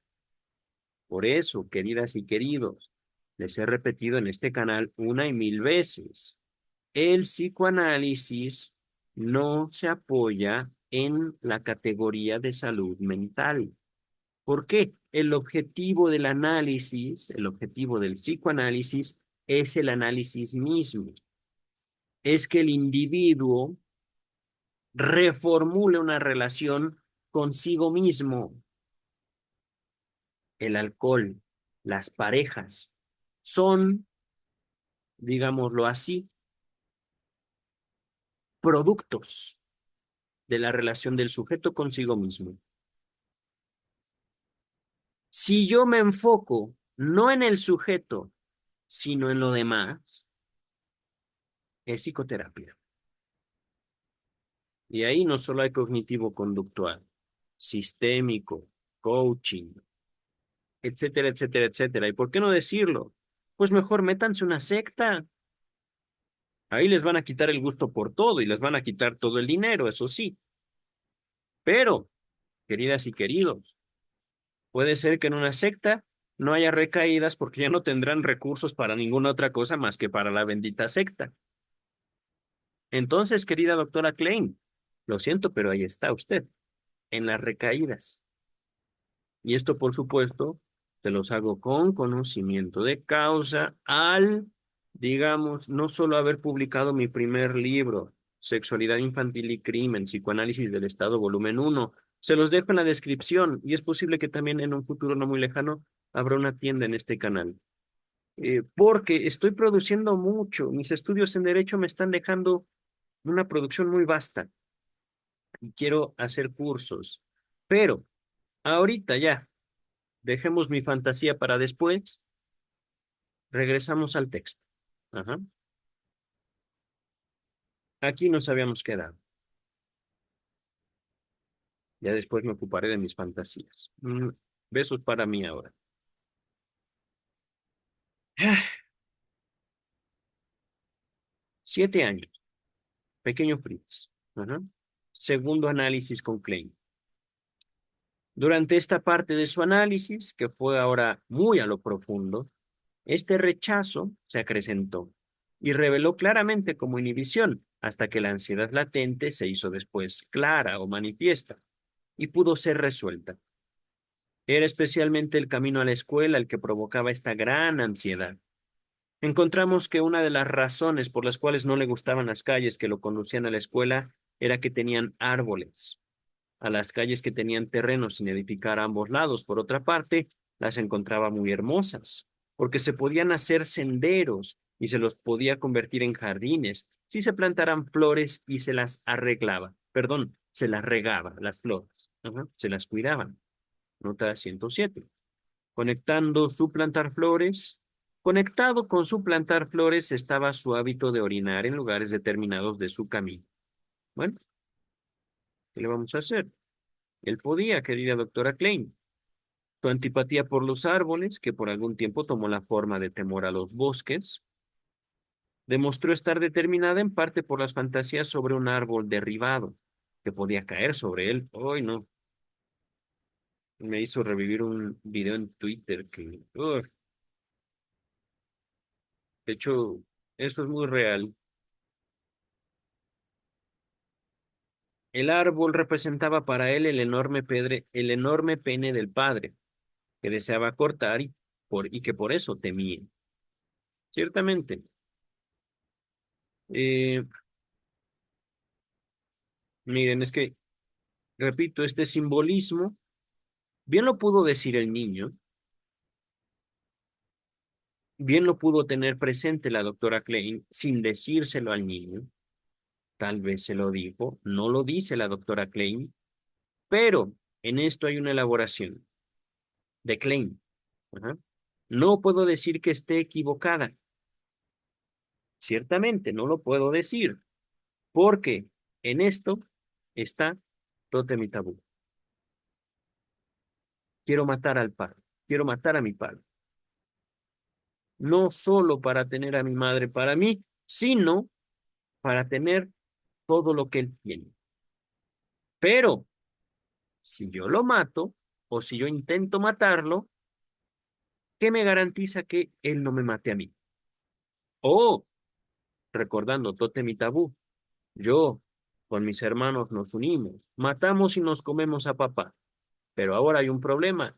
Por eso, queridas y queridos, les he repetido en este canal una y mil veces, el psicoanálisis no se apoya en la categoría de salud mental. ¿Por qué? El objetivo del análisis, el objetivo del psicoanálisis es el análisis mismo. Es que el individuo reformule una relación consigo mismo. El alcohol, las parejas, son, digámoslo así, productos de la relación del sujeto consigo mismo. Si yo me enfoco no en el sujeto, sino en lo demás, es psicoterapia. Y ahí no solo hay cognitivo-conductual, sistémico, coaching, etcétera, etcétera, etcétera. ¿Y por qué no decirlo? Pues mejor métanse una secta. Ahí les van a quitar el gusto por todo y les van a quitar todo el dinero, eso sí. Pero, queridas y queridos, puede ser que en una secta no haya recaídas porque ya no tendrán recursos para ninguna otra cosa más que para la bendita secta. Entonces, querida doctora Klein, lo siento, pero ahí está usted, en las recaídas. Y esto, por supuesto, se los hago con conocimiento de causa al, digamos, no solo haber publicado mi primer libro, Sexualidad Infantil y Crimen, Psicoanálisis del Estado, volumen uno. Se los dejo en la descripción y es posible que también en un futuro no muy lejano habrá una tienda en este canal. Porque estoy produciendo mucho. Mis estudios en Derecho me están dejando una producción muy vasta y quiero hacer cursos. Pero ahorita ya. Dejemos mi fantasía para después. Regresamos al texto. Ajá. Aquí nos habíamos quedado. Ya después me ocuparé de mis fantasías. Besos para mí ahora. 7 años. Pequeño Fritz. Ajá. Segundo análisis con Klein. Durante esta parte de su análisis, que fue ahora muy a lo profundo, este rechazo se acrecentó y reveló claramente como inhibición, hasta que la ansiedad latente se hizo después clara o manifiesta y pudo ser resuelta. Era especialmente el camino a la escuela el que provocaba esta gran ansiedad. Encontramos que una de las razones por las cuales no le gustaban las calles que lo conducían a la escuela era que tenían árboles. A las calles que tenían terrenos sin edificar a ambos lados, por otra parte, las encontraba muy hermosas, porque se podían hacer senderos y se los podía convertir en jardines si se plantaran flores y se las arreglaba. Perdón, se las regaba, las flores. Ajá, se las cuidaban. Nota 107. Conectando su plantar flores. Conectado con su plantar flores estaba su hábito de orinar en lugares determinados de su camino. Bueno, ¿qué le vamos a hacer? Él podía, querida doctora Klein. Su antipatía por los árboles, que por algún tiempo tomó la forma de temor a los bosques, demostró estar determinada en parte por las fantasías sobre un árbol derribado, que podía caer sobre él. Hoy no, me hizo revivir un video en Twitter que, de hecho, eso es muy real. El árbol representaba para él el enorme pene del padre, que deseaba cortar y que por eso temía. Ciertamente, eh, miren, es que, repito, este simbolismo, bien lo pudo decir el niño, bien lo pudo tener presente la doctora Klein sin decírselo al niño, tal vez se lo dijo, no lo dice la doctora Klein, pero en esto hay una elaboración de Klein. Ajá. No puedo decir que esté equivocada. Ciertamente, no lo puedo decir, porque en esto está Tótem y Tabú. Quiero matar al padre, quiero matar a mi padre. No solo para tener a mi madre para mí, sino para tener todo lo que él tiene. Pero si yo lo mato o si yo intento matarlo, ¿qué me garantiza que él no me mate a mí? O, recordando Tótem y Tabú, yo con mis hermanos nos unimos, matamos y nos comemos a papá. Pero ahora hay un problema,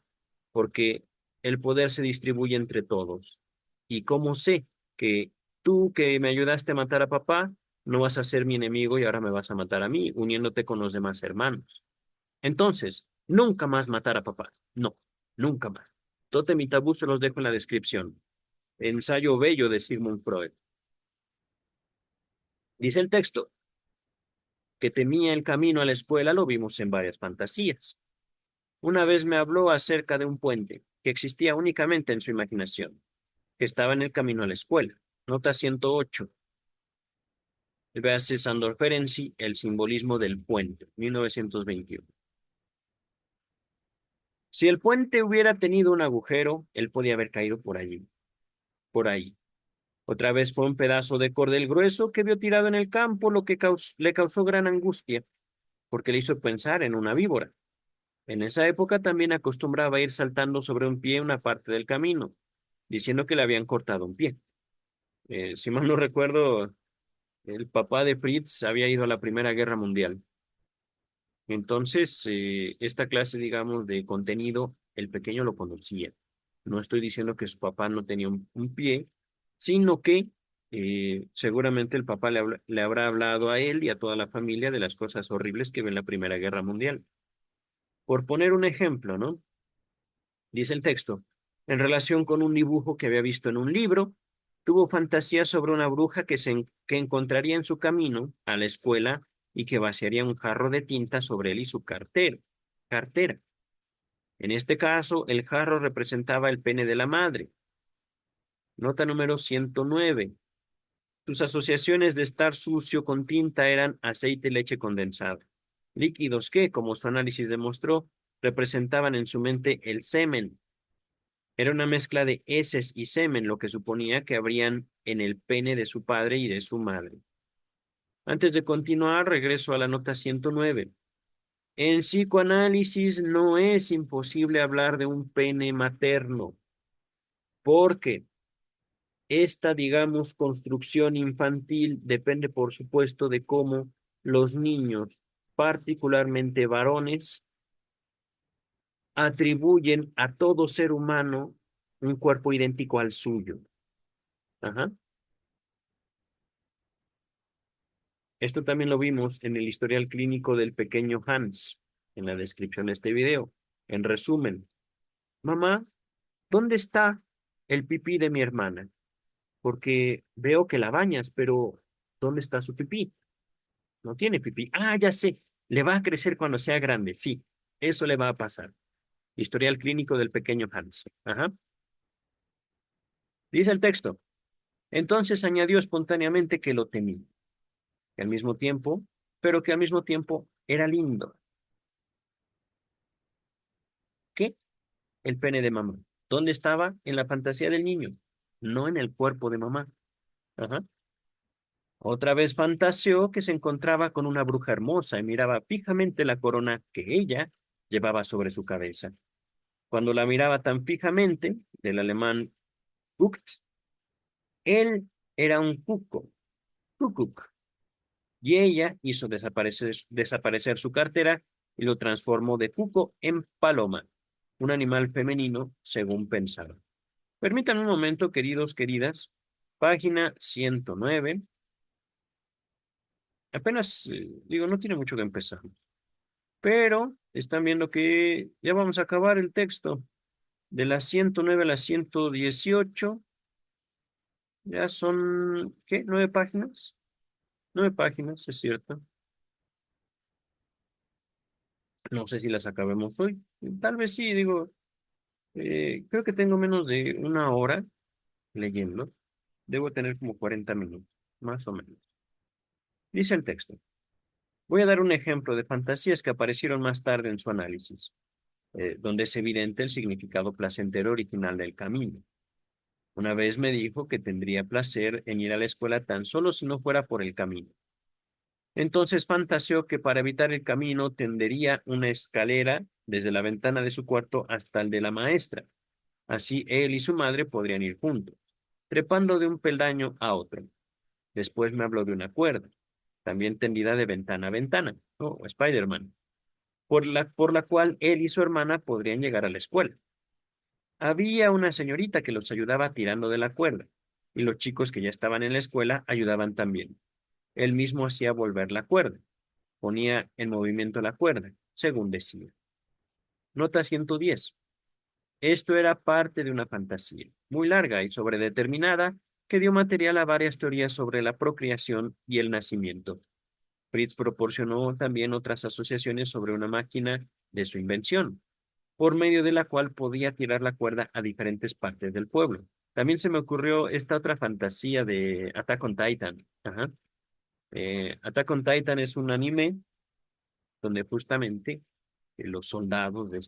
porque el poder se distribuye entre todos. ¿Y cómo sé que tú que me ayudaste a matar a papá, no vas a ser mi enemigo y ahora me vas a matar a mí, uniéndote con los demás hermanos? Entonces, nunca más matar a papá. No, nunca más. Tótem y Tabú se los dejo en la descripción. Ensayo bello de Sigmund Freud. Dice el texto que temía el camino a la escuela, lo vimos en varias fantasías. Una vez me habló acerca de un puente que existía únicamente en su imaginación, que estaba en el camino a la escuela. Nota 108. Véase Sandor Ferenczi, El simbolismo del puente, 1921. Si el puente hubiera tenido un agujero, él podía haber caído por allí. por ahí. Otra vez fue un pedazo de cordel grueso que vio tirado en el campo, lo que le causó gran angustia, porque le hizo pensar en una víbora. En esa época también acostumbraba a ir saltando sobre un pie una parte del camino, diciendo que le habían cortado un pie. Si mal no recuerdo, el papá de Fritz había ido a la Primera Guerra Mundial. Entonces, esta clase, digamos, de contenido, el pequeño lo conocía. No estoy diciendo que su papá no tenía un pie, sino que seguramente el papá le habrá hablado a él y a toda la familia de las cosas horribles que ve en la Primera Guerra Mundial. Por poner un ejemplo, ¿no? Dice el texto, en relación con un dibujo que había visto en un libro, tuvo fantasías sobre una bruja que encontraría en su camino a la escuela y que vaciaría un jarro de tinta sobre él y su cartera. En este caso, el jarro representaba el pene de la madre. Nota número 109. Sus asociaciones de estar sucio con tinta eran aceite y leche condensado, líquidos que, como su análisis demostró, representaban en su mente el semen. Era una mezcla de heces y semen, lo que suponía que habrían en el pene de su padre y de su madre. Antes de continuar, regreso a la nota 109. En psicoanálisis no es imposible hablar de un pene materno, porque esta, digamos, construcción infantil depende, por supuesto, de cómo los niños, particularmente varones, atribuyen a todo ser humano un cuerpo idéntico al suyo. Ajá. Esto también lo vimos en el historial clínico del pequeño Hans, en la descripción de este video. En resumen, mamá, ¿dónde está el pipí de mi hermana? Porque veo que la bañas, pero ¿dónde está su pipí? No tiene pipí. Ah, ya sé, le va a crecer cuando sea grande. Sí, eso le va a pasar. Historial clínico del pequeño Hans. Ajá. Dice el texto. Entonces añadió espontáneamente que lo temía, que al mismo tiempo, pero que al mismo tiempo era lindo. ¿Qué? El pene de mamá. ¿Dónde estaba? En la fantasía del niño, no en el cuerpo de mamá. Ajá. Otra vez fantaseó que se encontraba con una bruja hermosa y miraba fijamente la corona que ella llevaba sobre su cabeza. Cuando la miraba tan fijamente, del alemán guckt, él era un cuco, Kuckuck, y ella hizo desaparecer su cartera y lo transformó de cuco en paloma, un animal femenino, según pensaba. Permítanme un momento, queridos, queridas. Página 109. Apenas, digo, no tiene mucho que empezar, pero están viendo que ya vamos a acabar el texto. De la 109 a la 118, ya son, ¿qué? ¿9 páginas? 9 páginas, es cierto. No sé si las acabemos hoy. Tal vez sí, digo, creo que tengo menos de una hora leyendo. Debo tener como 40 minutos, más o menos. Dice el texto. Voy a dar un ejemplo de fantasías que aparecieron más tarde en su análisis, donde es evidente el significado placentero original del camino. Una vez me dijo que tendría placer en ir a la escuela tan solo si no fuera por el camino. Entonces fantaseó que para evitar el camino tendería una escalera desde la ventana de su cuarto hasta el de la maestra. Así él y su madre podrían ir juntos, trepando de un peldaño a otro. Después me habló de una cuerda, también tendida de ventana a ventana, o Spider-Man, por la cual él y su hermana podrían llegar a la escuela. Había una señorita que los ayudaba tirando de la cuerda, y los chicos que ya estaban en la escuela ayudaban también. Él mismo hacía volver la cuerda, ponía en movimiento la cuerda, según decía. Nota 110. Esto era parte de una fantasía, muy larga y sobredeterminada, que dio material a varias teorías sobre la procreación y el nacimiento. Fritz proporcionó también otras asociaciones sobre una máquina de su invención, por medio de la cual podía tirar la cuerda a diferentes partes del pueblo. También se me ocurrió esta otra fantasía de Attack on Titan. Ajá. Attack on Titan es un anime donde justamente los soldados de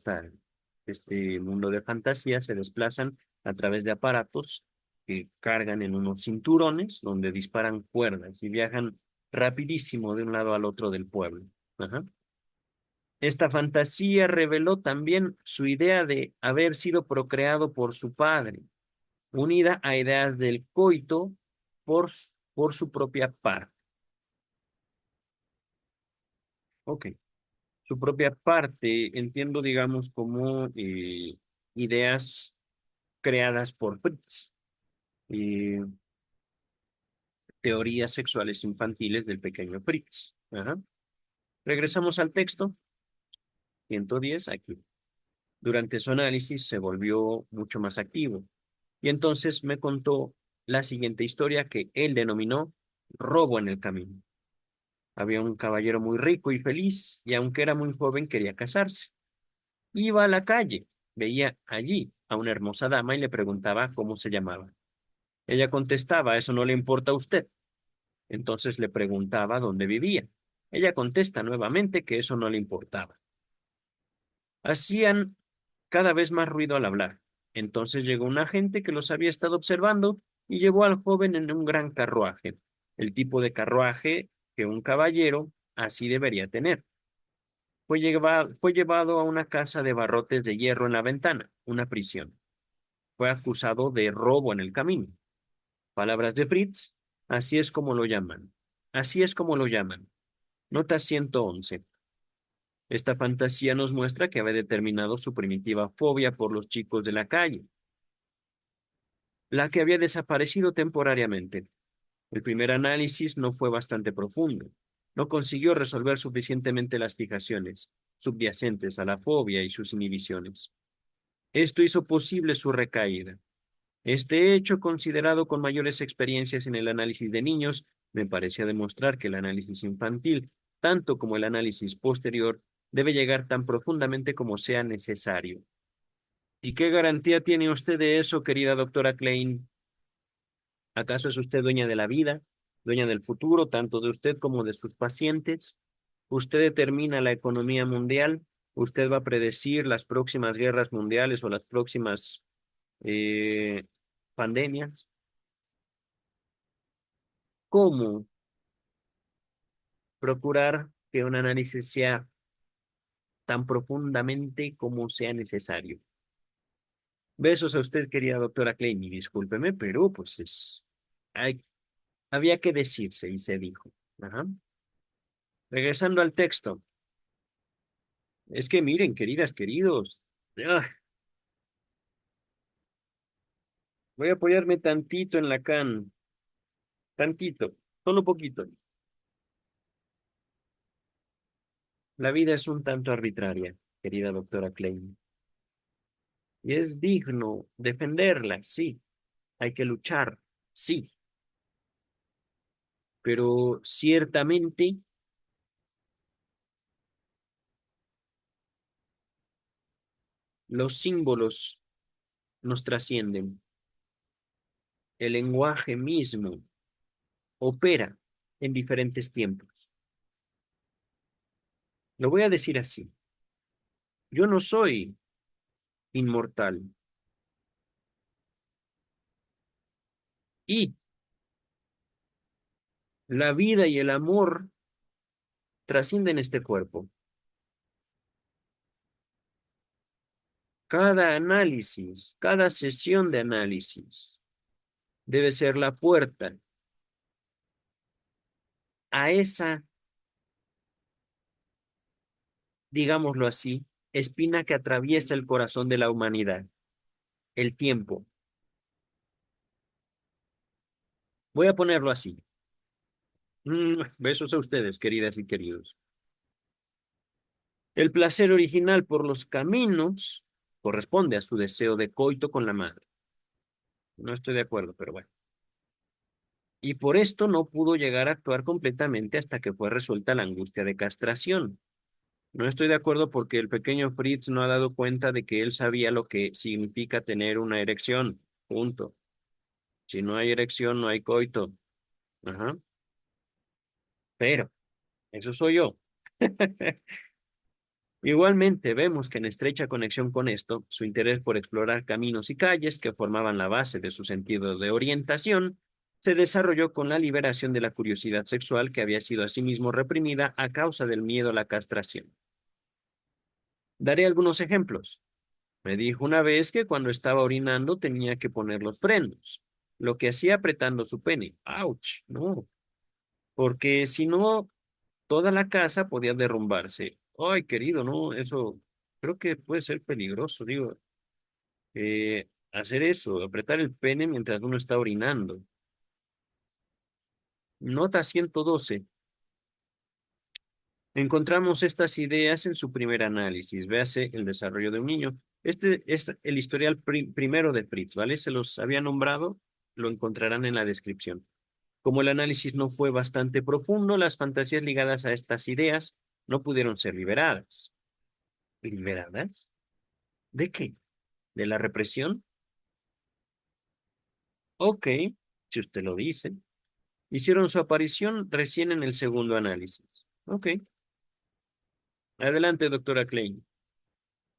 este mundo de fantasía se desplazan a través de aparatos que cargan en unos cinturones donde disparan cuerdas y viajan rapidísimo de un lado al otro del pueblo. Ajá. Esta fantasía reveló también su idea de haber sido procreado por su padre, unida a ideas del coito por su propia parte. Ok. Su propia parte, entiendo, digamos, como ideas creadas por Fritz, eh, teorías sexuales infantiles del pequeño Fritz. Ajá. Regresamos al texto, 110 aquí. Durante su análisis se volvió mucho más activo y entonces me contó la siguiente historia que él denominó robo en el camino. Había un caballero muy rico y feliz y aunque era muy joven quería casarse. Iba a la calle, veía allí a una hermosa dama y le preguntaba cómo se llamaba. Ella contestaba, eso no le importa a usted. Entonces le preguntaba dónde vivía. Ella contesta nuevamente que eso no le importaba. Hacían cada vez más ruido al hablar. Entonces llegó un agente que los había estado observando y llevó al joven en un gran carruaje, el tipo de carruaje que un caballero así debería tener. Fue llevado a una casa de barrotes de hierro en la ventana, una prisión. Fue acusado de robo en el camino. Palabras de Fritz, así es como lo llaman. Así es como lo llaman. Nota 111. Esta fantasía nos muestra que había determinado su primitiva fobia por los chicos de la calle, la que había desaparecido temporariamente. El primer análisis no fue bastante profundo. No consiguió resolver suficientemente las fijaciones subyacentes a la fobia y sus inhibiciones. Esto hizo posible su recaída. Este hecho, considerado con mayores experiencias en el análisis de niños, me parecía demostrar que el análisis infantil, tanto como el análisis posterior, debe llegar tan profundamente como sea necesario. ¿Y qué garantía tiene usted de eso, querida doctora Klein? ¿Acaso es usted dueña de la vida, dueña del futuro, tanto de usted como de sus pacientes? ¿Usted determina la economía mundial? ¿Usted va a predecir las próximas guerras mundiales o las próximas eh, pandemias? ¿Cómo procurar que un análisis sea tan profundamente como sea necesario? Besos a usted, querida doctora Klein, y discúlpeme, pero pues hay- había que decirse y se dijo. Ajá. Regresando al texto. Es que miren, queridas, queridos, ah, voy a apoyarme tantito en Lacan, tantito, solo poquito. La vida es un tanto arbitraria, querida doctora Klein, y es digno defenderla, sí, hay que luchar, sí, pero ciertamente los símbolos nos trascienden. El lenguaje mismo opera en diferentes tiempos. Lo voy a decir así. Yo no soy inmortal y la vida y el amor trascienden este cuerpo. Cada análisis, cada sesión de análisis debe ser la puerta a esa, digámoslo así, espina que atraviesa el corazón de la humanidad, el tiempo. Voy a ponerlo así. Besos a ustedes, queridas y queridos. El placer original por los caminos corresponde a su deseo de coito con la madre. No estoy de acuerdo, pero bueno. Y por esto no pudo llegar a actuar completamente hasta que fue resuelta la angustia de castración. No estoy de acuerdo porque el pequeño Fritz no ha dado cuenta de que él sabía lo que significa tener una erección. Punto. Si no hay erección, no hay coito. Ajá. Pero, eso soy yo. Igualmente, vemos que en estrecha conexión con esto, su interés por explorar caminos y calles que formaban la base de su sentido de orientación se desarrolló con la liberación de la curiosidad sexual que había sido asimismo reprimida a causa del miedo a la castración. Daré algunos ejemplos. Me dijo una vez que cuando estaba orinando tenía que poner los frenos, lo que hacía apretando su pene. ¡Auch! No, porque si no, toda la casa podía derrumbarse. Ay, querido, no, eso creo que puede ser peligroso, digo, hacer eso, apretar el pene mientras uno está orinando. Nota 112. Encontramos estas ideas en su primer análisis. Véase el desarrollo de un niño. Este es el historial primero de Fritz, ¿vale? Se los había nombrado, lo encontrarán en la descripción. Como el análisis no fue bastante profundo, las fantasías ligadas a estas ideas no pudieron ser liberadas. ¿Liberadas? ¿De qué? ¿De la represión? Ok, si usted lo dice. Hicieron su aparición recién en el segundo análisis. Ok. Adelante, doctora Klein.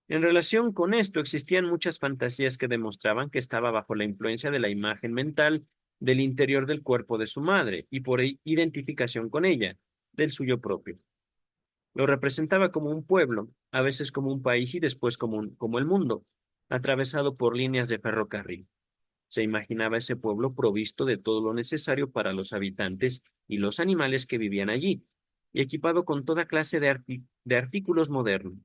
En relación con esto, existían muchas fantasías que demostraban que estaba bajo la influencia de la imagen mental del interior del cuerpo de su madre y por identificación con ella, del suyo propio. Lo representaba como un pueblo, a veces como un país y después como el mundo, atravesado por líneas de ferrocarril. Se imaginaba ese pueblo provisto de todo lo necesario para los habitantes y los animales que vivían allí, y equipado con toda clase de artículos modernos.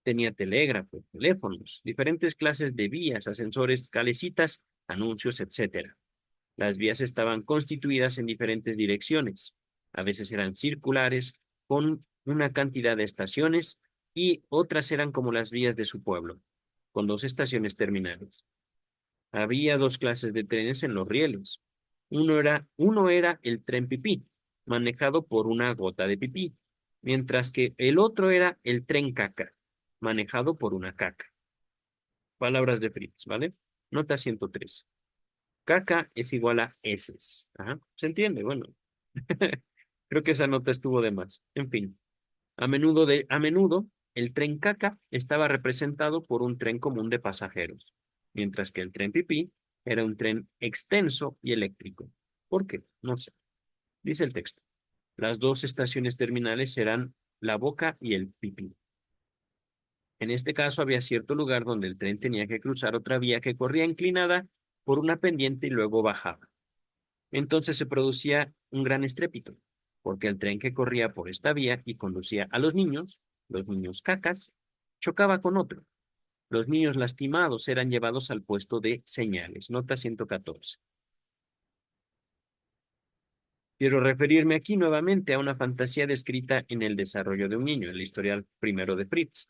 Tenía telégrafo, teléfonos, diferentes clases de vías, ascensores, calecitas, anuncios, etcétera. Las vías estaban constituidas en diferentes direcciones. A veces eran circulares, con una cantidad de estaciones, y otras eran como las vías de su pueblo, con dos estaciones terminales. Había dos clases de trenes en los rieles. Uno era el tren pipí, manejado por una gota de pipí, mientras que el otro era el tren caca, manejado por una caca. Palabras de Fritz, ¿vale? Nota 113. Caca es igual a heces. Ajá. ¿Se entiende? Bueno, creo que esa nota estuvo de más. En fin, a menudo, el tren caca estaba representado por un tren común de pasajeros, mientras que el tren pipí era un tren extenso y eléctrico. ¿Por qué? No sé. Dice el texto. Las dos estaciones terminales eran la boca y el pipí. En este caso había cierto lugar donde el tren tenía que cruzar otra vía que corría inclinada por una pendiente y luego bajaba. Entonces se producía un gran estrépito, porque el tren que corría por esta vía y conducía a los niños cacas, chocaba con otro. Los niños lastimados eran llevados al puesto de señales. Nota 114. Quiero referirme aquí nuevamente a una fantasía descrita en el desarrollo de un niño, el historial primero de Fritz.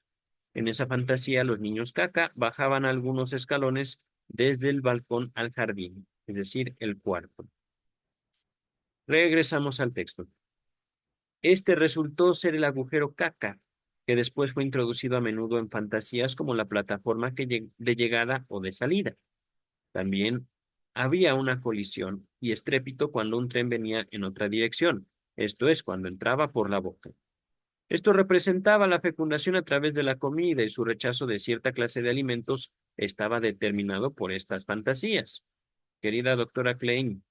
En esa fantasía, los niños caca bajaban algunos escalones desde el balcón al jardín, es decir, el cuarto. Regresamos al texto. Este resultó ser el agujero caca, que después fue introducido a menudo en fantasías como la plataforma de llegada o de salida. También había una colisión y estrépito cuando un tren venía en otra dirección, esto es, cuando entraba por la boca. Esto representaba la fecundación a través de la comida y su rechazo de cierta clase de alimentos estaba determinado por estas fantasías. Querida doctora Klein,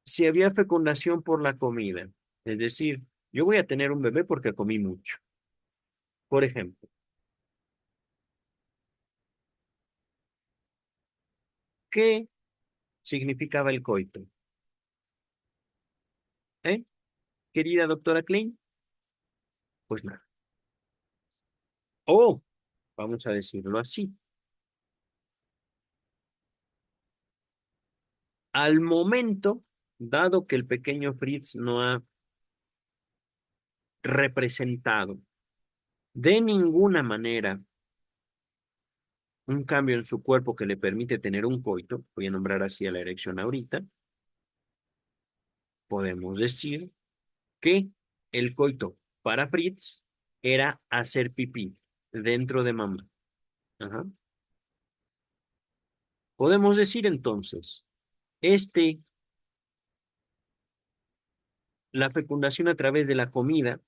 si había fecundación por la comida, es decir, yo voy a tener un bebé porque comí mucho. Por ejemplo, ¿qué significaba el coito? ¿Eh? Querida doctora Klein, pues nada. Oh, vamos a decirlo así. Al momento, dado que el pequeño Fritz no ha representado de ninguna manera un cambio en su cuerpo que le permite tener un coito, voy a nombrar así a la erección ahorita, podemos decir que el coito para Fritz era hacer pipí dentro de mamá. Ajá. Podemos decir entonces, este, la fecundación a través de la comida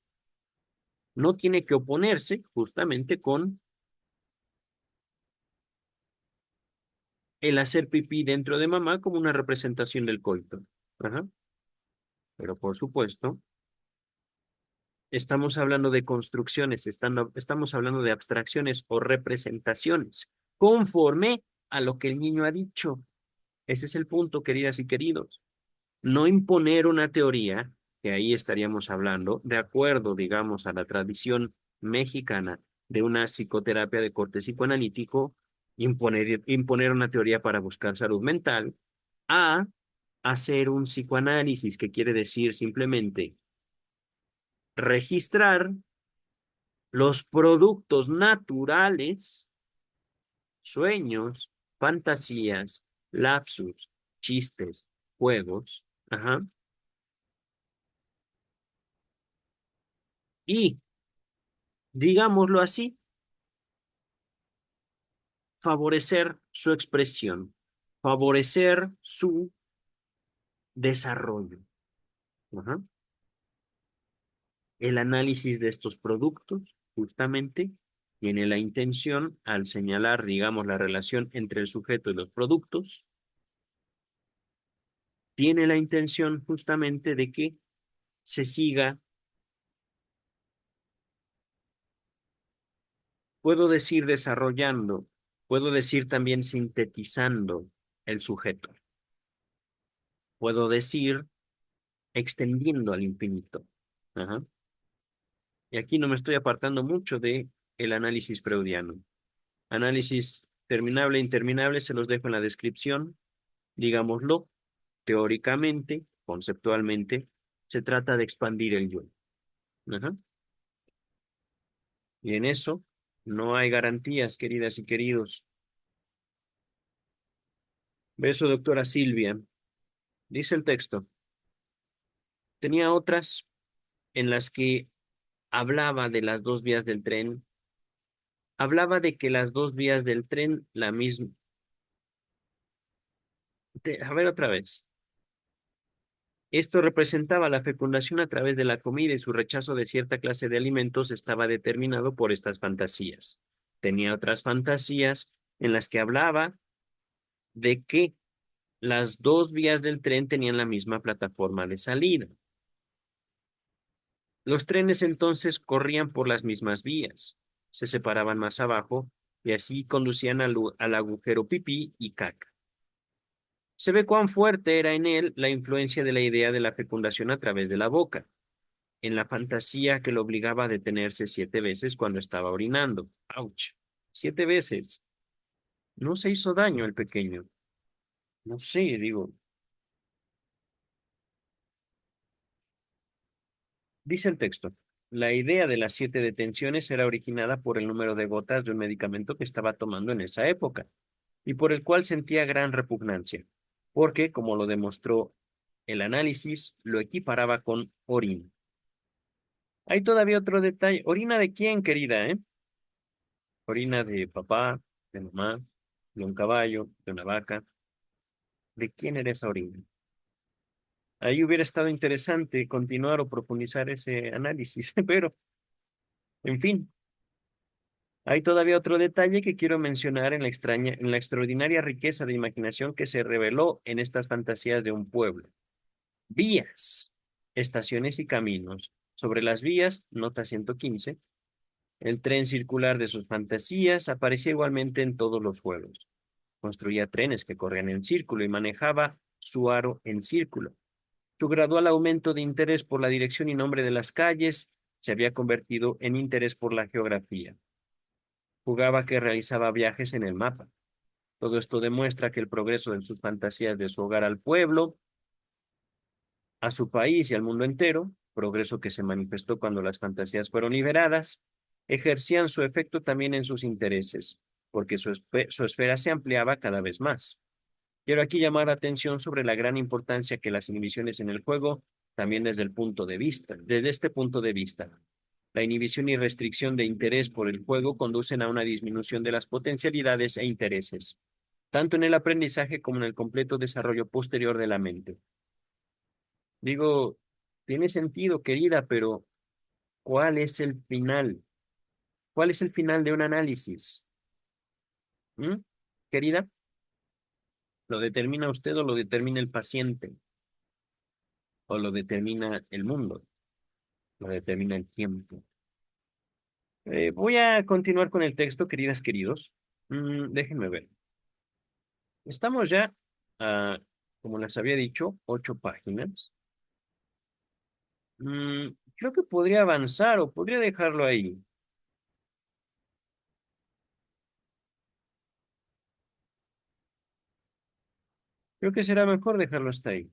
no tiene que oponerse justamente con el hacer pipí dentro de mamá como una representación del coito. Ajá. Pero por supuesto, estamos hablando de construcciones, estamos hablando de abstracciones o representaciones, conforme a lo que el niño ha dicho. Ese es el punto, queridas y queridos. No imponer una teoría, que ahí estaríamos hablando, de acuerdo, digamos, a la tradición mexicana de una psicoterapia de corte psicoanalítico, imponer una teoría para buscar salud mental, a hacer un psicoanálisis, que quiere decir simplemente registrar los productos naturales, sueños, fantasías, lapsus, chistes, juegos, ajá, y, digámoslo así, favorecer su expresión, favorecer su desarrollo. Ajá. El análisis de estos productos, justamente, tiene la intención, al señalar, digamos, la relación entre el sujeto y los productos, tiene la intención justamente de que se siga, puedo decir desarrollando, puedo decir también sintetizando el sujeto, puedo decir extendiendo al infinito. Ajá. Y aquí no me estoy apartando mucho de el análisis freudiano. Análisis terminable e interminable se los dejo en la descripción. Digámoslo, teóricamente, conceptualmente, se trata de expandir el yo. Ajá. Y en eso no hay garantías, queridas y queridos. Beso, doctora Silvia. Dice el texto. Tenía otras en las que hablaba de las dos vías del tren. Hablaba de que las dos vías del tren, la misma. A ver otra vez. Esto representaba la fecundación a través de la comida y su rechazo de cierta clase de alimentos estaba determinado por estas fantasías. Tenía otras fantasías en las que hablaba de que las dos vías del tren tenían la misma plataforma de salida. Los trenes entonces corrían por las mismas vías, se separaban más abajo y así conducían al agujero pipí y caca. Se ve cuán fuerte era en él la influencia de la idea de la fecundación a través de la boca, en la fantasía que lo obligaba a detenerse 7 veces cuando estaba orinando. ¡Auch! 7 veces. No se hizo daño el pequeño. No sé, digo. Dice el texto. La idea de las 7 detenciones era originada por el número de gotas de un medicamento que estaba tomando en esa época y por el cual sentía gran repugnancia, porque, como lo demostró el análisis, lo equiparaba con orina. Hay todavía otro detalle. ¿Orina de quién, querida, Orina de papá, de mamá, de un caballo, de una vaca. ¿De quién era esa orina? Ahí hubiera estado interesante continuar o profundizar ese análisis, pero, en fin, hay todavía otro detalle que quiero mencionar en la extraordinaria riqueza de imaginación que se reveló en estas fantasías de un pueblo. Vías, estaciones y caminos. Sobre las vías, nota 115, el tren circular de sus fantasías aparecía igualmente en todos los juegos. Construía trenes que corrían en círculo y manejaba su aro en círculo. Su gradual aumento de interés por la dirección y nombre de las calles se había convertido en interés por la geografía. Jugaba que realizaba viajes en el mapa. Todo esto demuestra que el progreso de sus fantasías de su hogar al pueblo, a su país y al mundo entero, progreso que se manifestó cuando las fantasías fueron liberadas, ejercían su efecto también en sus intereses, porque su esfera se ampliaba cada vez más. Quiero aquí llamar la atención sobre la gran importancia que las inhibiciones en el juego, también desde este punto de vista. La inhibición y restricción de interés por el juego conducen a una disminución de las potencialidades e intereses, tanto en el aprendizaje como en el completo desarrollo posterior de la mente. Digo, tiene sentido, querida, pero ¿Cuál es el final? ¿Cuál es el final de un análisis? ¿Mm? Querida, ¿lo determina usted o lo determina el paciente? ¿O lo determina el mundo? ¿Lo determina el tiempo? Voy a continuar con el texto, queridas, queridos. Déjenme ver. Estamos ya, a, como les había dicho, 8 páginas. Creo que podría avanzar o podría dejarlo ahí. Creo que será mejor dejarlo hasta ahí.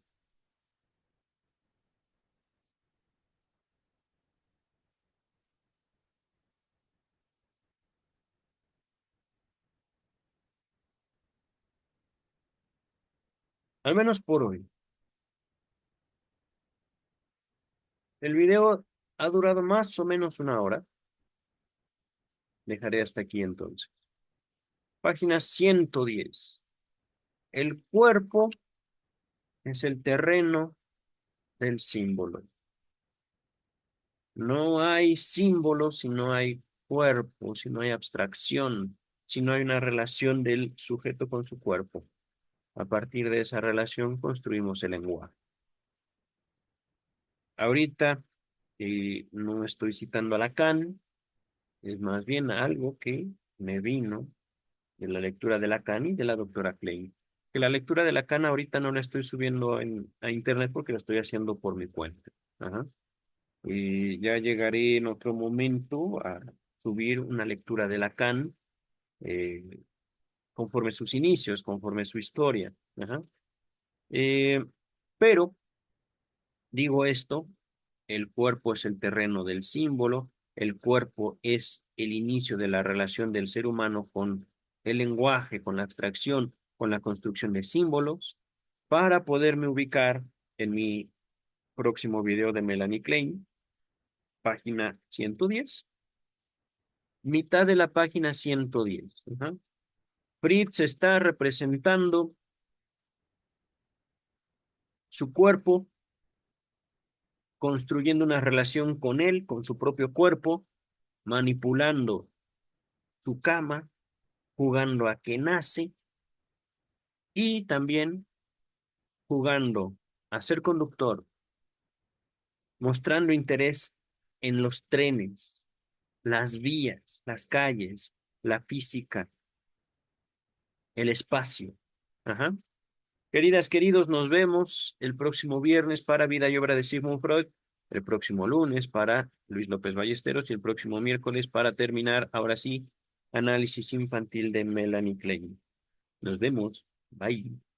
Al menos por hoy. El video ha durado más o menos una hora. Dejaré hasta aquí entonces. Página 110. El cuerpo es el terreno del símbolo. No hay símbolo si no hay cuerpo, si no hay abstracción, si no hay una relación del sujeto con su cuerpo. A partir de esa relación construimos el lenguaje. Ahorita no estoy citando a Lacan, es más bien algo que me vino de la lectura de Lacan y de la doctora Klein. Que la lectura de Lacan ahorita no la estoy subiendo a internet porque la estoy haciendo por mi cuenta. Ajá. Y ya llegaré en otro momento a subir una lectura de Lacan eh, conforme sus inicios, conforme su historia. Ajá. Eh, pero digo esto, el cuerpo es el terreno del símbolo, el cuerpo es el inicio de la relación del ser humano con el lenguaje, con la abstracción, con la construcción de símbolos, para poderme ubicar en mi próximo video de Melanie Klein, página 110, mitad de la página 110. Ajá. Fritz está representando su cuerpo, construyendo una relación con él, con su propio cuerpo, manipulando su cama, jugando a que nace y también jugando a ser conductor, mostrando interés en los trenes, las vías, las calles, la física, el espacio. Ajá. Queridas, queridos, nos vemos el próximo viernes para Vida y Obra de Sigmund Freud, el próximo lunes para Luis López Ballesteros y el próximo miércoles para terminar, ahora sí, análisis infantil de Melanie Klein. Nos vemos. Bye.